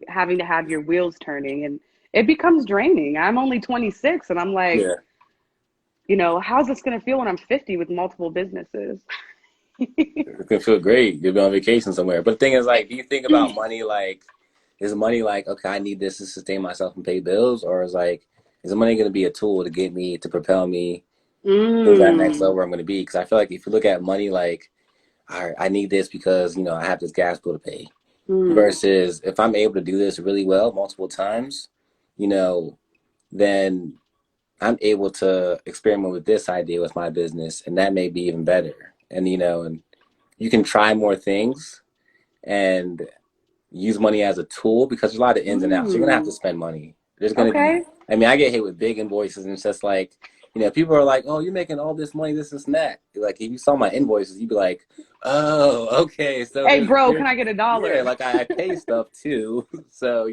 S1: having to have your wheels turning, and it becomes draining. I'm only 26 and I'm like,
S2: yeah.
S1: how's this going to feel when I'm 50 with multiple businesses?
S2: It can feel great. You'll be on vacation somewhere. But the thing is, like, do you think about money like, is money like, okay, I need this to sustain myself and pay bills? Or is the money going to be a tool to get me, to propel me to that next
S1: Mm.
S2: level where I'm going to be? Because I feel like if you look at money like, all right, I need this because, I have this gas bill to pay.
S1: Mm.
S2: Versus if I'm able to do this really well multiple times, you know, then I'm able to experiment with this idea with my business, and that may be even better. And you can try more things and use money as a tool because there's a lot of ins and outs. You're gonna have to
S1: Mm.
S2: spend money. There's gonna be.
S1: Okay.
S2: I mean, I get hit with big invoices, and it's just like, people are like, "Oh, you're making all this money, this and that." Like, if you saw my invoices, you'd be like, "Oh, okay." So
S1: Hey, bro, can
S2: there's
S1: I get
S2: yeah,
S1: $1?
S2: like I pay stuff too. So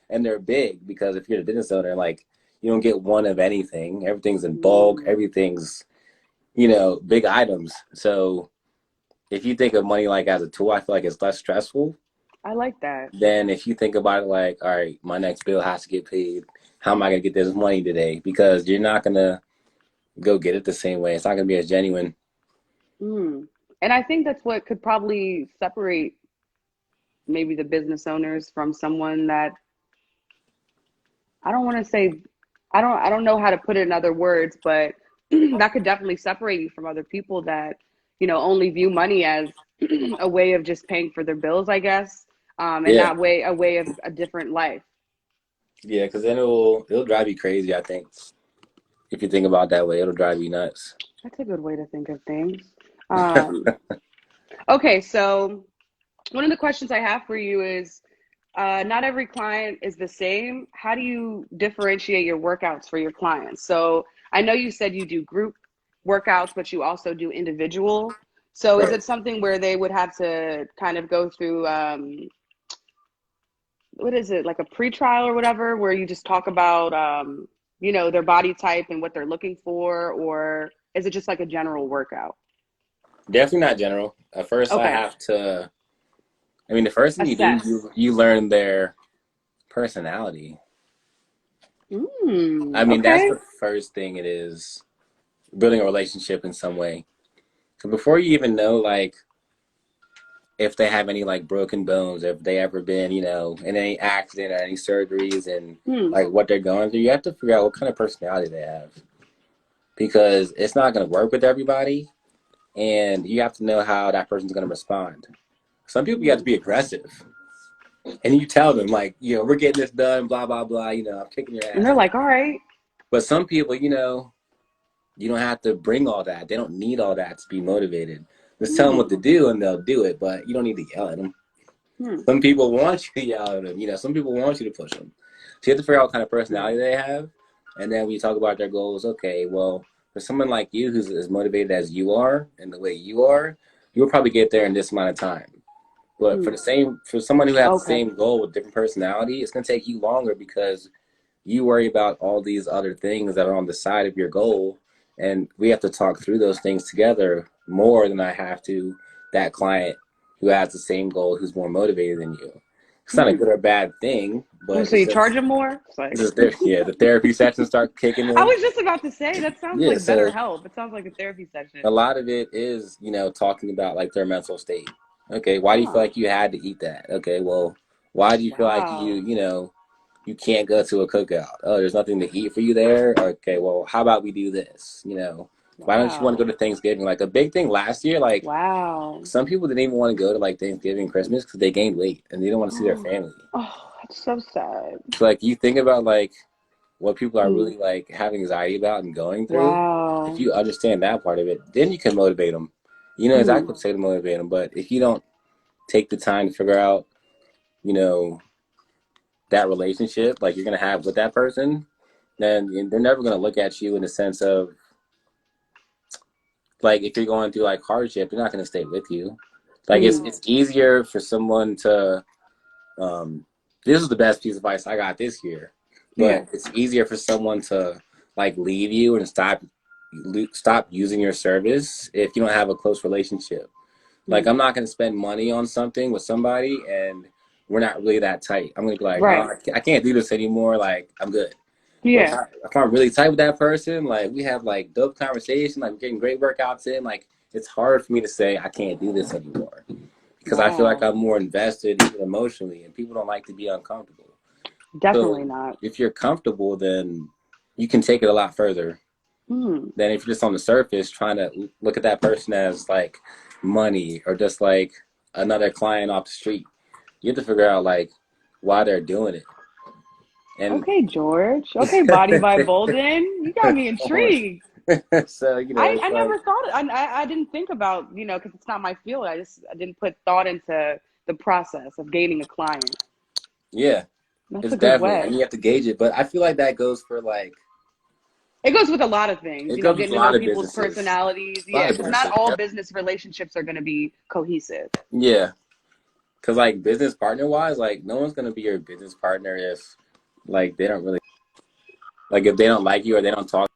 S2: and they're big because if you're a business owner, like you don't get one of anything. Everything's in bulk.
S1: Mm.
S2: Everything's big items. So if you think of money like as a tool, I feel like it's less stressful
S1: I like that.
S2: than if you think about it like, all right, my next bill has to get paid. How am I gonna get this money today? Because you're not gonna go get it the same way. It's not gonna be as genuine.
S1: Mm. And I think that's what could probably separate maybe the business owners from someone that, I don't want to say, I don't know how to put it in other words, but that could definitely separate you from other people that, only view money as a way of just paying for their bills, I guess, and
S2: Yeah,
S1: not a way of a different life.
S2: yeah, because then it'll drive you crazy. I think if you think about it that way, it'll drive you nuts.
S1: That's a good way to think of things. Um, okay, so one of the questions I have for you is, not every client is the same. How do you differentiate your workouts for your clients? So I know you said you do group workouts, but you also do individual. So is
S2: Right.
S1: it something where they would have to kind of go through, what is it, like a pre-trial or whatever, where you just talk about, their body type and what they're looking for, or is it just like a general workout?
S2: Definitely not general. At first, I
S1: Okay,
S2: have to. I mean, the first thing you do,
S1: assess.
S2: you learn their personality. I mean, that's
S1: Okay.
S2: the first thing it is, building a relationship in some way. So before you even know, like, if they have any like broken bones, if they ever been, in any accident or any surgeries, and
S1: Hmm.
S2: like what they're going through, you have to figure out what kind of personality they have, because it's not going to work with everybody, and you have to know how that person's going to respond. Some people you have to
S1: Hmm.
S2: be aggressive, and you tell them like, we're getting this done, blah blah blah. I'm kicking your
S1: And
S2: ass.
S1: they're like, all right.
S2: But some people, you don't have to bring all that. They don't need all that to be motivated. Just tell them what
S1: Hmm.
S2: to do, and they'll do it. But you don't need to yell at them.
S1: Hmm.
S2: Some people want you to yell at them. Some people want you to push them. So you have to figure out what kind of personality they have. And then when you talk about their goals, okay, well, for someone like you who's as motivated as you are and the way you are, you'll probably get there in this amount of time. But
S1: Hmm.
S2: for someone who has the
S1: Okay.
S2: same goal with different personality, it's gonna take you longer because you worry about all these other things that are on the side of your goal. And we have to talk through those things together more than I have to that client who has the same goal, who's more motivated than you. It's not a
S1: Hmm.
S2: good or bad thing, but
S1: So you charge them more? It's
S2: it's
S1: like,
S2: just there. Yeah, the therapy sessions start kicking
S1: I
S2: in.
S1: was just about to say, that sounds
S2: Yeah,
S1: like better
S2: so
S1: help. It sounds like a therapy
S2: a
S1: session.
S2: lot of it is, talking about like their mental state. Okay, why do you feel
S1: Huh.
S2: like you had to eat that? Okay, well, why do you feel like
S1: Wow.
S2: you can't go to a cookout? Oh, there's nothing to eat for you there? Okay, well, how about we do this? Why don't you want to
S1: Wow.
S2: go to Thanksgiving? Like a big thing last year, like
S1: Wow.
S2: some people didn't even want to go to like Thanksgiving and Christmas because they gained weight and they don't want to see their family.
S1: Oh, that's so sad.
S2: So like you think about like what people are
S1: Hmm.
S2: really like having anxiety about and going through. If
S1: Wow.
S2: you understand that part of it, then you can motivate them. You know
S1: Hmm.
S2: exactly what to say to motivate them. But if you don't take the time to figure out, you know, that relationship like you're gonna have with that person, then they're never gonna look at you in the sense of like if you're going through like hardship, they're not gonna stay with you. Like it's
S1: Hmm.
S2: it's easier for someone to um this is the best piece of advice I got this year.
S1: Yeah.
S2: But it's easier for someone to like leave you and stop using your service if you don't have a close relationship. Like
S1: Hmm.
S2: I'm not going to spend money on something with somebody and we're not really that tight. I'm going to be like,
S1: Right.
S2: oh, I can't do this anymore. Like I'm good. But
S1: Yeah.
S2: if I'm really tight with that person, like we have like dope conversation, like we're getting great workouts in, like it's hard for me to say I can't do this anymore because I feel like
S1: Wow.
S2: I'm more invested even emotionally, and people don't like to be uncomfortable.
S1: Definitely
S2: So
S1: not.
S2: if you're comfortable, then you can take it a lot further
S1: Hmm.
S2: than if you're just on the surface trying to look at that person as like money or just like another client off the street. You have to figure out like why they're doing it. And
S1: Okay, George. Okay, Body by Bolden. You got me intrigued.
S2: so
S1: I
S2: it's like
S1: never thought it. I didn't think about, because it's not my field. I didn't put thought into the process of gaining a client.
S2: yeah,
S1: That's
S2: it's
S1: a good
S2: definitely, and
S1: way.
S2: you have to gauge it. But I feel like that goes for like
S1: It goes with a lot of things,
S2: it goes with
S1: getting
S2: a
S1: to
S2: lot
S1: know
S2: of
S1: people's
S2: businesses,
S1: personalities.
S2: a lot
S1: Yeah,
S2: of
S1: because not
S2: businesses.
S1: all
S2: Yep.
S1: business relationships are going to be cohesive.
S2: Yeah, because like business partner wise, like no one's gonna be your business partner if like they don't really like if they don't like you or they don't talk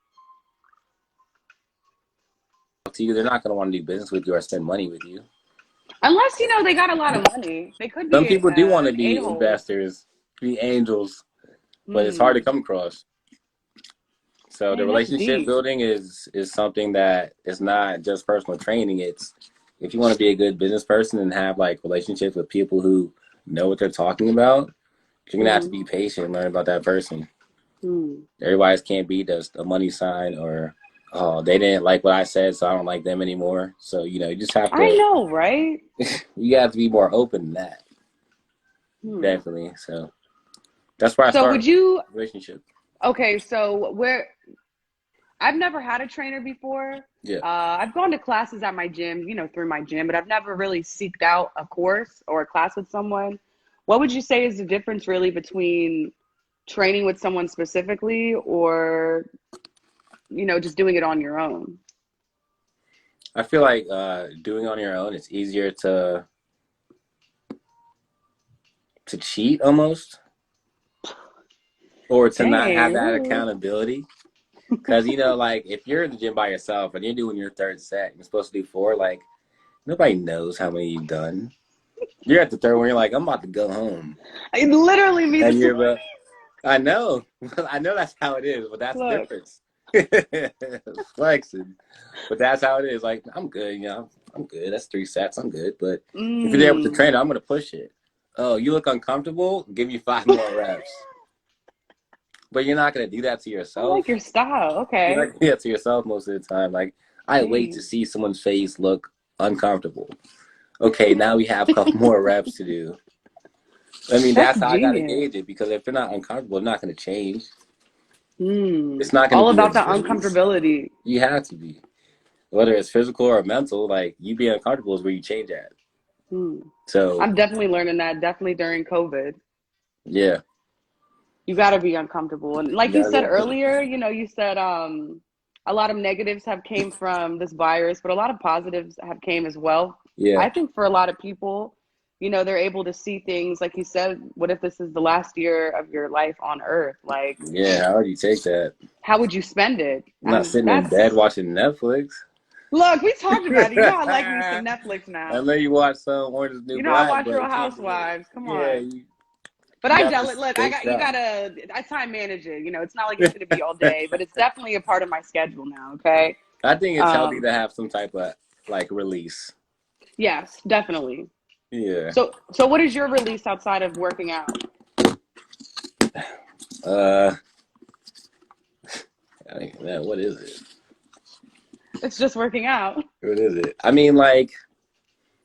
S2: to you, they're not gonna want to do business with you or spend money with you.
S1: Unless, they got a lot of money. They could
S2: Some
S1: be
S2: people do want to
S1: an
S2: be
S1: a-hole.
S2: investors, be angels, but it's hard to
S1: Hmm.
S2: come across. So the
S1: Dang, that's
S2: relationship
S1: deep.
S2: building is something that is not just personal training. It's if you want to be a good business person and have like relationships with people who know what they're talking about, you're gonna have to
S1: Hmm.
S2: be patient and learn about that person.
S1: Hmm.
S2: Everybody's can't be just a money sign or Oh, they didn't like what I said, so I don't like them anymore. So, you just have
S1: I
S2: to,
S1: know, right?
S2: you have to be more open than that.
S1: Hmm.
S2: Definitely. So that's where I
S1: So would
S2: start
S1: you,
S2: relationship.
S1: okay, so where, I've never had a trainer before.
S2: Yeah.
S1: I've gone to classes at my gym, through my gym, but I've never really seeked out a course or a class with someone. What would you say is the difference really between training with someone specifically or, just doing it on your own?
S2: I feel like doing on your own, it's easier to cheat almost, or to not have
S1: Dang,
S2: that
S1: really?
S2: accountability. Because, like if you're in the gym by yourself and you're doing your third set, you're supposed to do four, like nobody knows how many you've done. You're at the third one, you're like, I'm about to go home.
S1: It literally me
S2: And
S1: this
S2: you're, I know, I know that's how it is, but that's the
S1: look.
S2: difference. Flexing. But that's how it is. Like, I'm good, I'm good. That's 3 sets, I'm good. But if you're there with the
S1: Mm.
S2: trainer, I'm going to push it. Oh, you look uncomfortable? Give you 5 more reps. But you're not going to do that to
S1: I
S2: yourself.
S1: like your style.
S2: You're
S1: Okay.
S2: not going to do that to yourself most of the time. Like, I wait to
S1: Dang.
S2: see someone's face look uncomfortable. Okay, now we have a couple more reps to do. I mean,
S1: That's
S2: that's how I got to
S1: genius.
S2: gauge it, because if they're not uncomfortable, it's not going to change.
S1: Mm.
S2: It's not going to
S1: All
S2: be a
S1: about the
S2: breeze.
S1: uncomfortability.
S2: You have to be. Whether it's physical or mental, like you being uncomfortable is where you change at.
S1: Mm.
S2: So,
S1: I'm definitely learning that, definitely during COVID.
S2: yeah.
S1: You got to be uncomfortable. And
S2: You
S1: like you
S2: gotta be
S1: said
S2: uncomfortable.
S1: earlier, you said a lot of negatives have came from this virus, but a lot of positives have came as well.
S2: Yeah.
S1: I think for a lot of people, they're able to see things like you said, what if this is the last year of your life on earth? Like,
S2: Yeah, how would you take that?
S1: how would you spend it?
S2: I'm not sitting in bed
S1: That's
S2: watching Netflix.
S1: look, we talked about it. I like me some
S2: I
S1: Netflix now.
S2: know you watch some Orange is the New
S1: I
S2: Black,
S1: watch
S2: but
S1: Real
S2: you can't do it.
S1: Housewives. Come
S2: Yeah,
S1: on. But
S2: you
S1: I
S2: got to
S1: definitely look.
S2: space
S1: You
S2: out.
S1: gotta. I time manage it. It's not like it's gonna be all day, but it's definitely a part of my schedule now. Okay.
S2: I think it's healthy
S1: Um.
S2: to have some type of like release.
S1: Yes, definitely.
S2: Yeah.
S1: So what is your release outside of working out?
S2: Uh, I mean, man, what is it?
S1: It's just working out.
S2: What is it? I mean, like,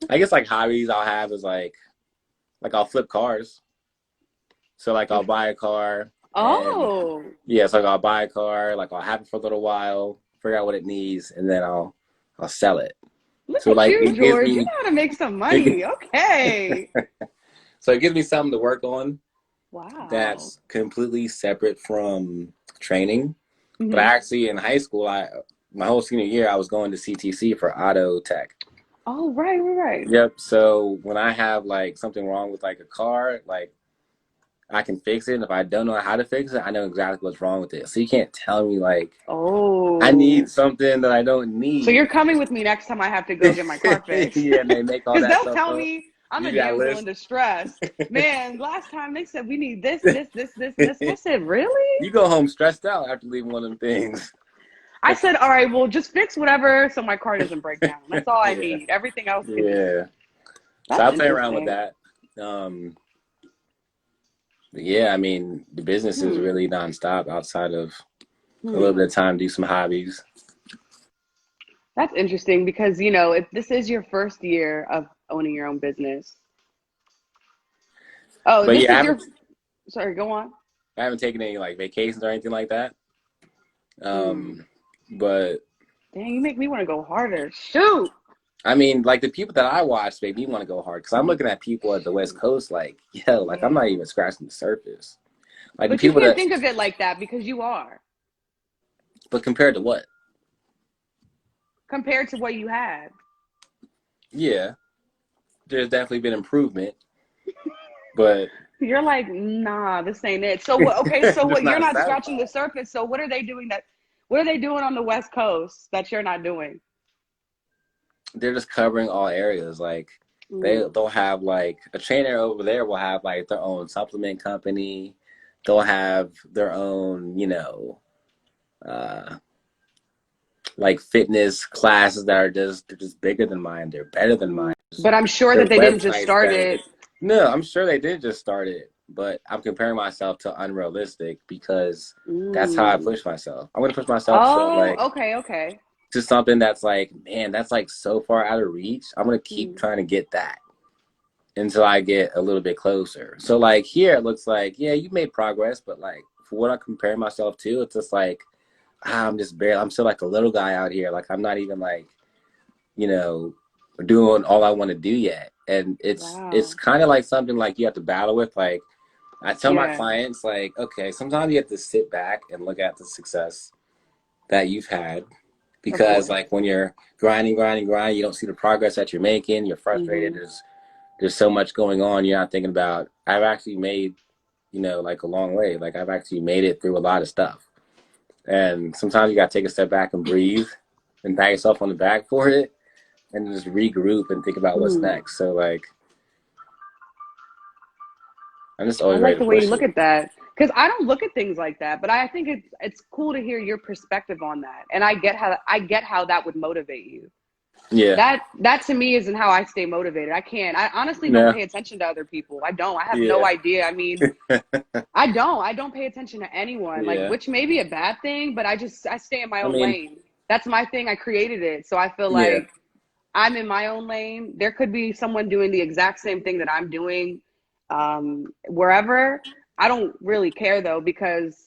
S2: I guess like hobbies I'll have is like I'll flip cars. So like I'll buy a car and
S1: Oh,
S2: yeah, so like I'll buy a car, like I'll have it for a little while, figure out what it needs, and then I'll sell it.
S1: look
S2: So
S1: at
S2: like
S1: you,
S2: it gives
S1: George. You
S2: me
S1: know how to make some
S2: it,
S1: money. Okay.
S2: so it gives me something to work on
S1: Wow.
S2: that's completely separate from training. But I
S1: Hmm.
S2: actually in high school, I my whole senior year I was going to CTC for auto tech.
S1: Oh, right, right, right.
S2: Yep. So when I have like something wrong with like a car, like I can fix it. And if I don't know how to fix it, I know exactly what's wrong with it. So you can't tell me like I need
S1: Oh.
S2: something that I don't
S1: So you're
S2: need.
S1: coming with me next time I have to go get my car fixed.
S2: Yeah, and they make all
S1: Because
S2: that
S1: they'll
S2: stuff
S1: tell
S2: up.
S1: me I'm a
S2: You got a
S1: damsel in
S2: list.
S1: distress. Man, last time they said we need this, this, this, this, and this. And I said, really?
S2: You go home stressed out after leaving one of them things.
S1: I said, all right, well, just fix whatever so my car doesn't break down. That's all I
S2: Yeah,
S1: need. Everything else can just.
S2: yeah. So
S1: That's
S2: I play around with
S1: interesting.
S2: that. But yeah, I mean, the business is
S1: Hmm.
S2: really nonstop outside of a little
S1: Hmm.
S2: bit of time to do some hobbies.
S1: That's interesting because, if this is your first year of owning your own business. Oh,
S2: But
S1: this
S2: yeah,
S1: is your. Sorry, go on.
S2: I haven't taken any like vacations or anything like that.
S1: Hmm.
S2: But
S1: Dang, you make me want to go harder. Shoot.
S2: I mean, like the people that I watch make me want to go hard because I'm looking at people at the West Coast like, yo, like I'm not
S1: Yeah.
S2: even scratching the surface. Like the
S1: But you
S2: people
S1: can't
S2: that,
S1: think of it like that because you are
S2: but compared to what?
S1: compared to what you had.
S2: Yeah, there's definitely been improvement, but
S1: You're like, nah, this ain't it. So what? Okay, so
S2: just
S1: what? You're
S2: not
S1: not scratching the
S2: satisfied.
S1: surface. So what are they doing that? What are they doing on the West Coast that you're not doing?
S2: They're just covering all areas. Like
S1: Mm.
S2: they'll have like a trainer over there will have like their own supplement company. They'll have their own, uh, like fitness classes that are they're just bigger than mine. They're better than
S1: Mm.
S2: mine.
S1: But I'm sure
S2: Their
S1: that they didn't just
S2: website's
S1: start
S2: better.
S1: it.
S2: No, I'm sure they did just start it, but I'm comparing myself to unrealistic because that's how I
S1: Mm.
S2: push myself. I'm going to push myself to
S1: Oh,
S2: like,
S1: okay, okay.
S2: to something that's like, man, that's like so far out of reach. I'm going to keep
S1: Mm.
S2: trying to get that until I get a little bit closer. So like here, it looks like, yeah, you made progress, but like for what I'm comparing myself to, it's just like, I'm just barely, I'm still like a little guy out here. Like I'm not even like, you know, doing all I want to do yet. And it's
S1: Wow.
S2: kind of like something like you have to battle with. Like I tell my
S1: Yeah.
S2: clients, like, okay, sometimes you have to sit back and look at the success that you've had.
S1: Of
S2: Because
S1: course.
S2: like when you're grinding, you don't see the progress that you're making, you're frustrated,
S1: Mm-hmm.
S2: there's so much going on, you're not thinking about, I've actually made, like a long way. Like I've actually made it through a lot of stuff. And sometimes you gotta take a step back and breathe and pat yourself on the back for it and just regroup and think about what's
S1: Hmm.
S2: next. So like I'm just
S1: I
S2: always
S1: like
S2: ready
S1: the
S2: to
S1: way you
S2: push
S1: look
S2: it.
S1: at that because I don't look at things like that, but I think it's cool to hear your perspective on that, and I get how that would motivate you.
S2: Yeah.
S1: That to me isn't how I stay motivated. I can't. I honestly don't
S2: Yeah.
S1: pay attention to other people. I don't. I have no
S2: Yeah.
S1: idea. I mean, I don't pay attention to anyone, like,
S2: Yeah.
S1: which may be a bad thing, but I stay in my
S2: I
S1: own
S2: mean,
S1: lane. That's my thing. I created it. So I feel
S2: yeah.
S1: like I'm in my own lane. There could be someone doing the exact same thing that I'm doing wherever. I don't really care though, because,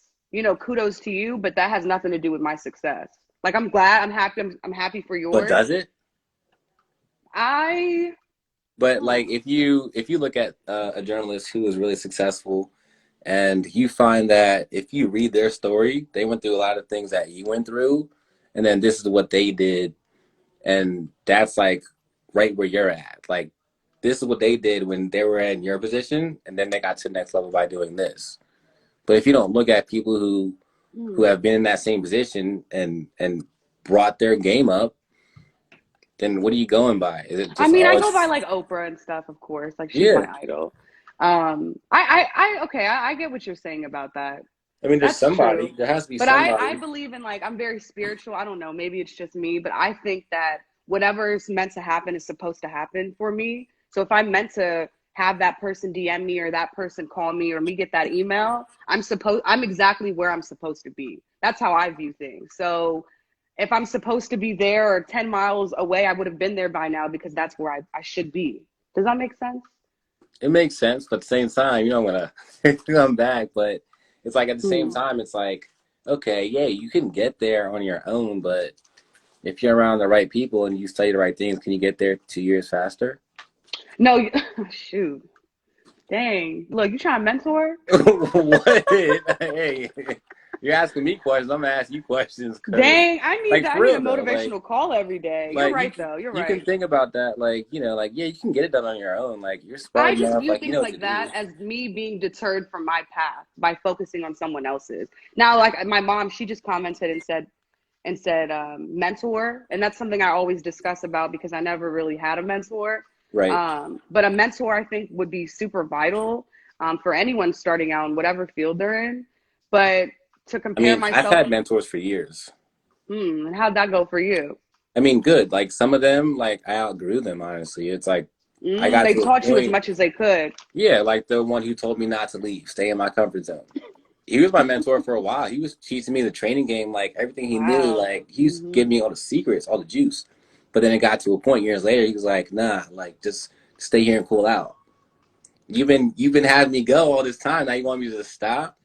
S1: kudos to you, but that has nothing to do with my success. Like, I'm glad, I'm happy for
S2: But
S1: yours.
S2: does it?
S1: I,
S2: But like
S1: huh.
S2: if you look at a journalist who is really successful and you find that if you read their story, they went through a lot of things that you went through, and then this is what they did, and that's like right where you're at. Like this is what they did when they were in your position, and then they got to the next level by doing this. But if you don't look at people who
S1: Hmm.
S2: have been in that same position and brought their game up, then what are you going by? Is it
S1: I
S2: just
S1: mean, I
S2: all
S1: go by
S2: it's
S1: like Oprah and stuff, of course. Like, she's my
S2: yeah.
S1: idol. Okay, I get what you're saying about that.
S2: I mean, there's
S1: That's true.
S2: somebody. There has to be
S1: But I
S2: somebody.
S1: believe in, like, I'm very spiritual. I don't know. Maybe it's just me, but I think that whatever is meant to happen is supposed to happen for me. So if I'm meant to have that person DM me or that person call me or me get that email, I'm exactly where I'm supposed to be. That's how I view things. So if I'm supposed to be there or 10 miles away, I would have been there by now because that's where I should be. Does that make sense?
S2: It makes sense, but at the same time, you don't want to come back. But it's like at the same
S1: Hmm.
S2: time, it's like, okay, yeah, you can get there on your own, but if you're around the right people and you study the right things, can you get there 2 years faster?
S1: No, shoot. Dang. Look, you trying to mentor?
S2: What? Hey, you're asking me questions. I'm gonna ask you questions because,
S1: Dang, I need
S2: like,
S1: that. I
S2: for
S1: need a
S2: real though,
S1: motivational call every day. You're
S2: like
S1: right though. You're
S2: you can
S1: right.
S2: think about that, like like yeah, you can get it done on your own. Like you're
S1: I
S2: smart
S1: just
S2: enough,
S1: view
S2: like you
S1: things
S2: know what to
S1: like that
S2: do.
S1: as me being deterred from my path by focusing on someone else's. Now, like, my mom, she just commented and said mentor, and that's something I always discuss about because I never really had a mentor.
S2: Right.
S1: But a mentor, I think, would be super vital for anyone starting out in whatever field they're in. But to
S2: I
S1: compare
S2: mean, I've
S1: myself,
S2: had mentors for years.
S1: how'd that go for you?
S2: I mean, good. Like some of them, like I outgrew them. Honestly, it's like I got
S1: They
S2: to a
S1: taught you as
S2: point.
S1: much as they could.
S2: Yeah, like the one who told me not to leave, stay in my comfort zone. He was my mentor for a while. He was teaching me the training game, like everything he knew.
S1: Wow.
S2: Like he was giving me all the secrets, all the juice. But then it got to a point years later. He was like, "Nah, like just stay here and cool out. You've been having me go all this time. Now you want me to stop?"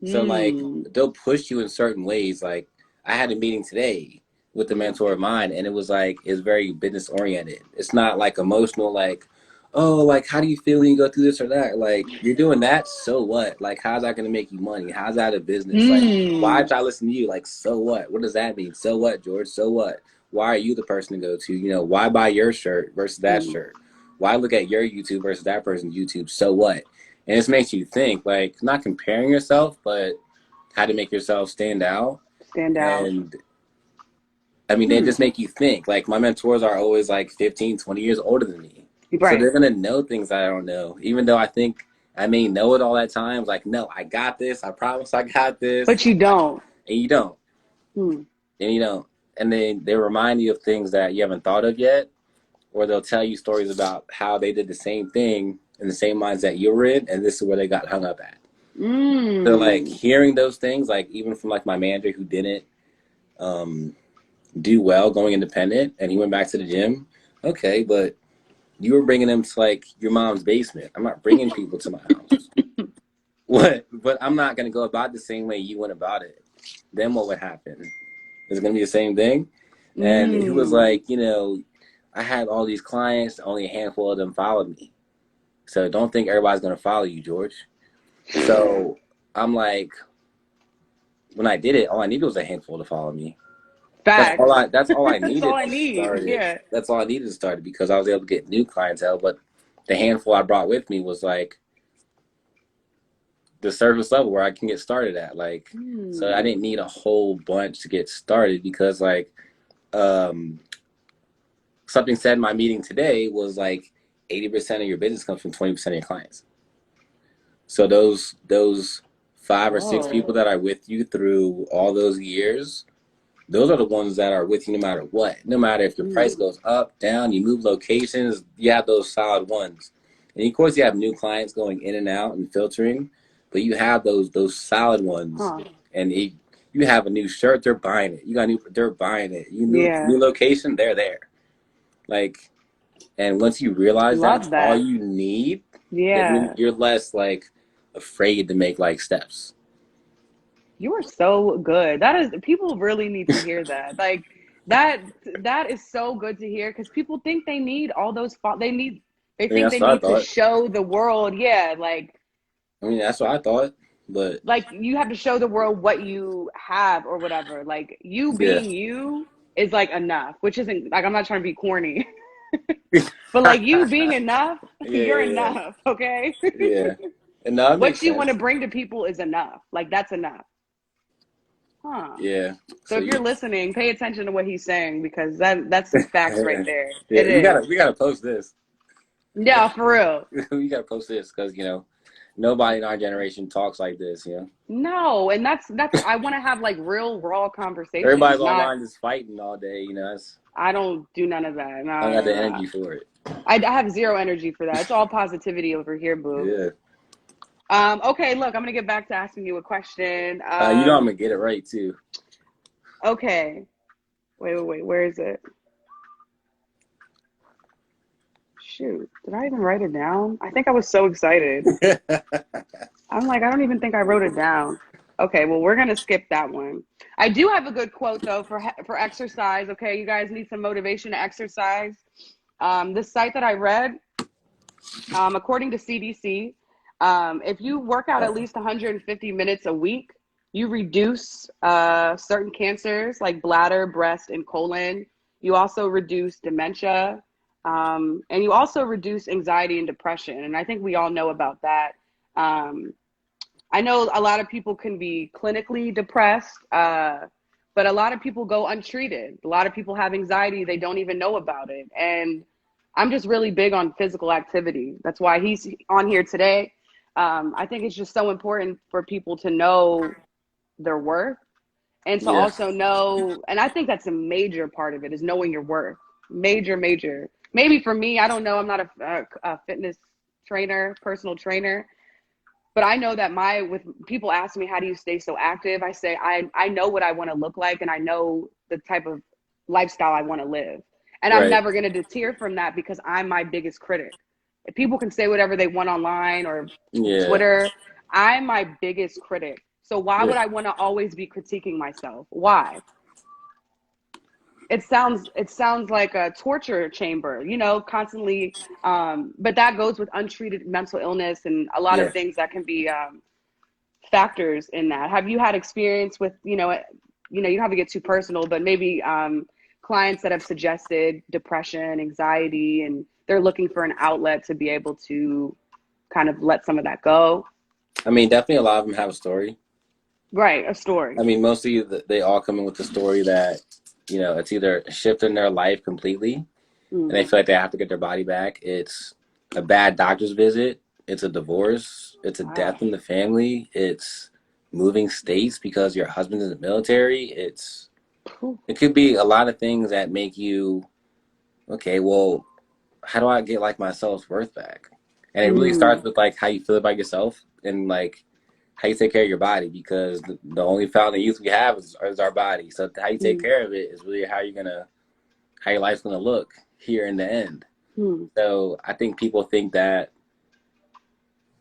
S2: So like
S1: Mm.
S2: they'll push you in certain ways. Like I had a meeting today with a mentor of mine, and it was like it's very business oriented. It's not like emotional, like, oh, like how do you feel when you go through this or that? Like you're doing that, so what? Like how's that gonna make you money? How's that a business? Like why
S1: Mm.
S2: should I listen to you? Like so what? What does that mean? So what, George? So what? Why are you the person to go to? Why buy your shirt versus that
S1: Mm.
S2: shirt? Why look at your YouTube versus that person's YouTube? So what? And it makes you think, like not comparing yourself, but how to make yourself stand out.
S1: Stand out.
S2: And I mean, they
S1: Hmm.
S2: just make you think. Like my mentors are always like 15, 20 years older than me. So
S1: Right.
S2: they're going to know things that I don't know. Even though I think I may know it all at times. Like, no, I got this. I promise I got this.
S1: But you don't.
S2: And you don't.
S1: Hmm.
S2: And you don't. And then they remind you of things that you haven't thought of yet. Or they'll tell you stories about how they did the same thing in the same mindset you were in, and this is where they got hung up at. So like
S1: Mm.
S2: hearing those things, like even from like my manager who didn't um, do well going independent, and he went back to the gym. Okay, but you were bringing them to like your mom's basement. I'm not bringing people to my house. What? But I'm not gonna go about the same way you went about it. Then what would happen? Is it gonna be the same thing? And he was
S1: Mm.
S2: like, I had all these clients, only a handful of them followed me. So don't think everybody's gonna follow you, George. So I'm like, when I did it, all I needed was a handful to follow me.
S1: Facts.
S2: That's all I
S1: That's all
S2: needed
S1: I
S2: to
S1: need.
S2: start it.
S1: Yeah.
S2: That's all I needed to start it because I was able to get new clientele. But the handful I brought with me was like the surface level where I can get started at. Like, so I
S1: Hmm.
S2: didn't need a whole bunch to get started because like um, something said in my meeting today was like 80% of your business comes from 20% of your clients. So those 5 or 6
S1: Oh.
S2: people that are with you through all those years, those are the ones that are with you no matter what. No matter if your price
S1: Mm.
S2: goes up, down, you move locations, you have those solid ones. And of course, you have new clients going in and out and filtering, but you have those solid ones.
S1: Huh.
S2: And you have a new shirt, they're buying it. You got new, they're buying it. You
S1: Yeah.
S2: new location, they're there. Like, and once you realize that's
S1: Love
S2: all
S1: that.
S2: you need, then
S1: Yeah.
S2: you're less like afraid to make like steps.
S1: You are so good. That is, people really need to hear that. Like that that is so good to hear because people think they need all those they
S2: I mean,
S1: think
S2: that's
S1: they
S2: what I
S1: need to
S2: thought.
S1: show the world. Yeah,
S2: I mean, that's what I thought. But
S1: like you have to show the world what you have or whatever. Like you
S2: yeah.
S1: being you is like enough, which isn't like I'm not trying to be corny, but like you being enough,
S2: Yeah,
S1: you're
S2: yeah,
S1: enough, okay?
S2: yeah, yeah. And no, it makes
S1: What you want to
S2: sense.
S1: bring to people is enough. Like that's enough. Huh.
S2: Yeah.
S1: So
S2: So
S1: if you're
S2: you,
S1: listening, pay attention to what he's saying because that's some facts right there.
S2: yeah,
S1: It is.
S2: we gotta post this.
S1: Yeah, for real.
S2: We gotta post this because nobody in our generation talks like this.
S1: No, and that's I want to have like real raw conversations.
S2: Everybody's
S1: Not
S2: online just fighting all day. That's
S1: I don't do none of that.
S2: I don't
S1: No,
S2: got
S1: no,
S2: the
S1: no.
S2: energy for it.
S1: I have zero energy for that. It's all positivity over here, boo.
S2: Yeah.
S1: Okay, look, I'm gonna get back to asking you a question.
S2: I'm gonna get it right too.
S1: Okay. Wait. Where is it? Shoot, did I even write it down? I think I was so excited. I'm like, I don't even think I wrote it down. Okay, well, we're gonna skip that one. I do have a good quote though for exercise. Okay, you guys need some motivation to exercise. This site that I read, according to CDC, if you work out at least 150 minutes a week, you reduce certain cancers like bladder, breast, and colon. You also reduce dementia, and you also reduce anxiety and depression. And I think we all know about that. Um, I know a lot of people can be clinically depressed, but a lot of people go untreated. A lot of people have anxiety, they don't even know about it. And I'm just really big on physical activity. That's why he's on here today. I think it's just so important for people to know their worth and to
S2: Yeah.
S1: also know, and I think that's a major part of it is knowing your worth. Major, major. Maybe for me, I don't know. I'm not a fitness trainer, personal trainer, but I know that with people ask me how do you stay so active, I say I know what I want to look like and I know the type of lifestyle I want to live. And I'm
S2: Right.
S1: never going to deter from that because I'm my biggest critic. If people can say whatever they want online or
S2: Yeah.
S1: Twitter, I'm my biggest critic. So why
S2: Yeah.
S1: would I want to always be critiquing myself? Why? It sounds like a torture chamber, constantly, but that goes with untreated mental illness and a lot of
S2: Yeah.
S1: things that can be factors in that. Have you had experience with, you don't have to get too personal, but maybe clients that have suggested depression, anxiety, and they're looking for an outlet to be able to kind of let some of that go?
S2: I mean, definitely a lot of them have a story.
S1: Right, a
S2: I
S1: story.
S2: mean, mostly they all come in with the story that it's either shifting their life completely, and they
S1: Mm.
S2: feel like they have to get their body back. It's a bad doctor's visit. It's a divorce. It's a
S1: Ah,
S2: death in the family. It's moving states because your husband's in the military.
S1: phew.
S2: It could be a lot of things that make you okay. Well, how do I get like my self worth back? And it really starts with like how you feel about yourself and like how you take care of your body, because the only fountain of youth we have is our body. So how you take care of it is really how your life's gonna look here in the end. So I think people think that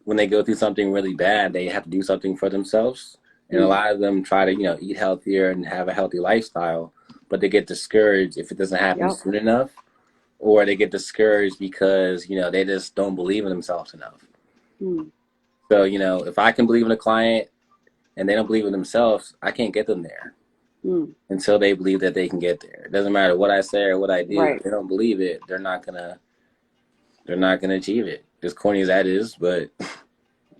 S2: when they go through something really bad, they have to do something for themselves. And a lot of them try to, eat healthier and have a healthy lifestyle, but they get discouraged if it doesn't happen soon enough, or they get discouraged because, they just don't believe in themselves enough. So, if I can believe in a client and they don't believe in themselves, I can't get them there until they believe that they can get there. It doesn't matter what I say or what I do. If they don't believe it, they're not gonna achieve it. As corny as that is, but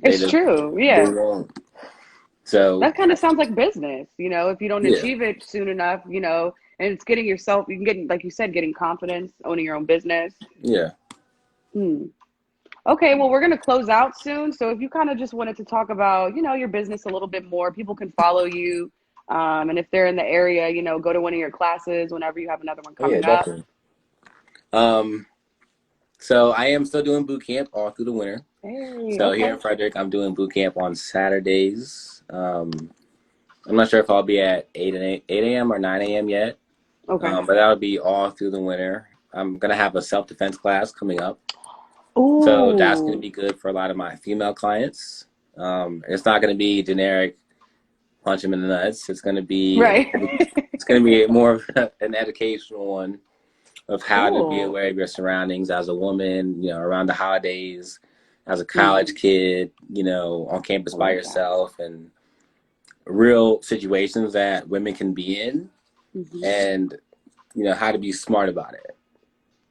S3: it's true. Yeah.
S2: So
S3: that kind of sounds like business, if you don't achieve it soon enough, and it's getting yourself, you can get, like you said, getting confidence, owning your own business.
S2: Yeah.
S3: Okay, well, we're going to close out soon. So if you kind of just wanted to talk about, your business a little bit more, people can follow you. And if they're in the area, go to one of your classes whenever you have another one coming up.
S2: Definitely. So I am still doing boot camp all through the winter. Here in Frederick, I'm doing boot camp on Saturdays. I'm not sure if I'll be at 8 a.m. or 9 a.m. yet. But that'll be all through the winter. I'm going to have a self-defense class coming up. Ooh. So that's going to be good for a lot of my female clients. It's not going to be generic punch them in the nuts. It's going to be it's going to be more of an educational one of how to be aware of your surroundings as a woman, around the holidays, as a college kid, on campus by yourself, and real situations that women can be in, and how to be smart about it.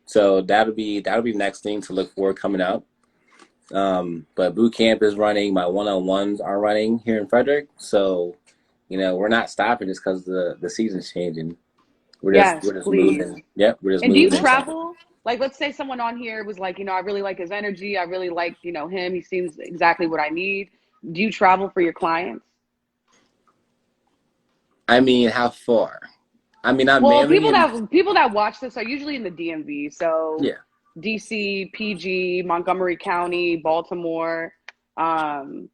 S2: So that'll be the next thing to look for coming up. But boot camp is running. My one-on-ones are running here in Frederick. So, we're not stopping just because the season's changing. We're just moving. Yep, we're just moving.
S3: And do you travel? Like, let's say someone on here was like, I really like his energy. I really like, him. He seems exactly what I need. Do you travel for your clients?
S2: I mean, how far? I mean,
S3: people that watch this are usually in the DMV. So DC, PG, Montgomery County, Baltimore. I'm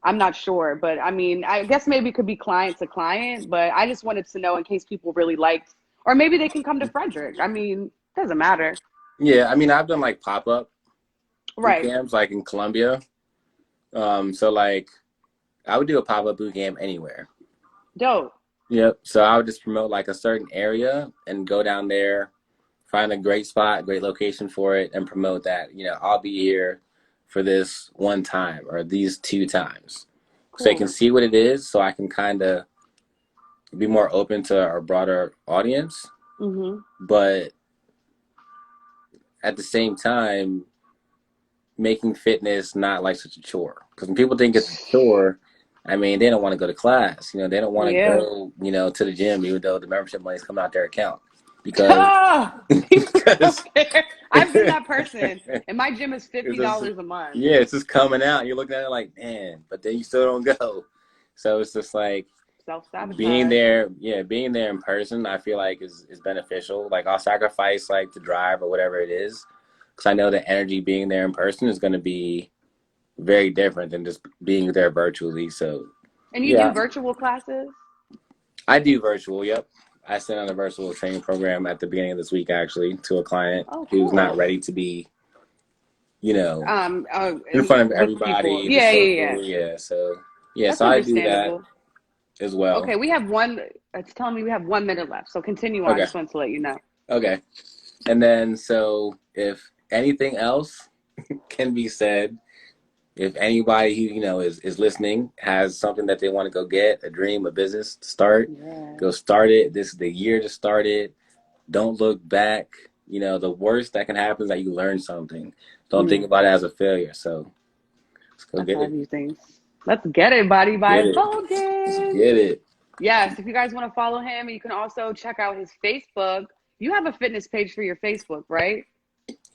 S3: not sure, but I mean, I guess maybe it could be client to client, but I just wanted to know in case people really liked, or maybe they can come to Frederick. I mean, it doesn't matter.
S2: Yeah, I mean, I've done like pop-up boot camps, like in Columbia. So like, I would do a pop-up boot camp anywhere.
S3: Dope.
S2: Yep. So I would just promote like a certain area and go down there, find a great spot, great location for it, and promote that. I'll be here for this one time or these 2 times. Cool. So they can see what it is, so I can kind of be more open to a broader audience. But at the same time, making fitness not like such a chore. Because when people think it's a chore, I mean, they don't want to go to class. They don't want to go, to the gym, even though the membership money is coming out their account. Because
S3: I've been that person, and my gym is $50 a month.
S2: Yeah, it's just coming out. You're looking at it like, man, but then you still don't go. So it's just like being there in person, I feel like is beneficial. Like I'll sacrifice like the drive or whatever it is, because I know the energy being there in person is going to be very different than just being there virtually. So.
S3: And you do virtual classes?
S2: I do virtual. Yep. I sent out a virtual training program at the beginning of this week, actually, to a client who's not ready to be, in front of everybody. Yeah. So, so I do that as well.
S3: Okay, it's telling me we have 1 minute left. So continue on. I just wanted to let you know.
S2: Okay. And then, so if anything else can be said, if anybody who, is listening, has something that they want to go get, a dream, a business to start, go start it. This is the year to start it. Don't look back. The worst that can happen is that you learn something. Don't think about it as a failure. So let's go get it.
S3: Let's get it, Body by Bogan.
S2: Let's get it.
S3: Yes, if you guys want to follow him, you can also check out his Facebook. You have a fitness page for your Facebook, right?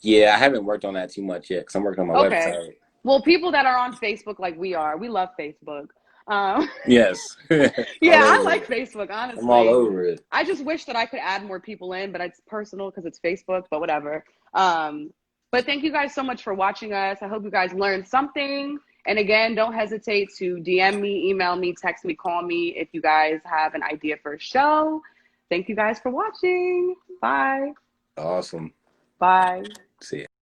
S2: Yeah, I haven't worked on that too much yet because I'm working on my website.
S3: Well, people that are on Facebook like we love Facebook.
S2: Yes.
S3: I like Facebook, honestly.
S2: I'm all over it.
S3: I just wish that I could add more people in, but it's personal because it's Facebook, but whatever. But thank you guys so much for watching us. I hope you guys learned something. And again, don't hesitate to DM me, email me, text me, call me if you guys have an idea for a show. Thank you guys for watching. Bye.
S2: Awesome.
S3: Bye.
S2: See ya.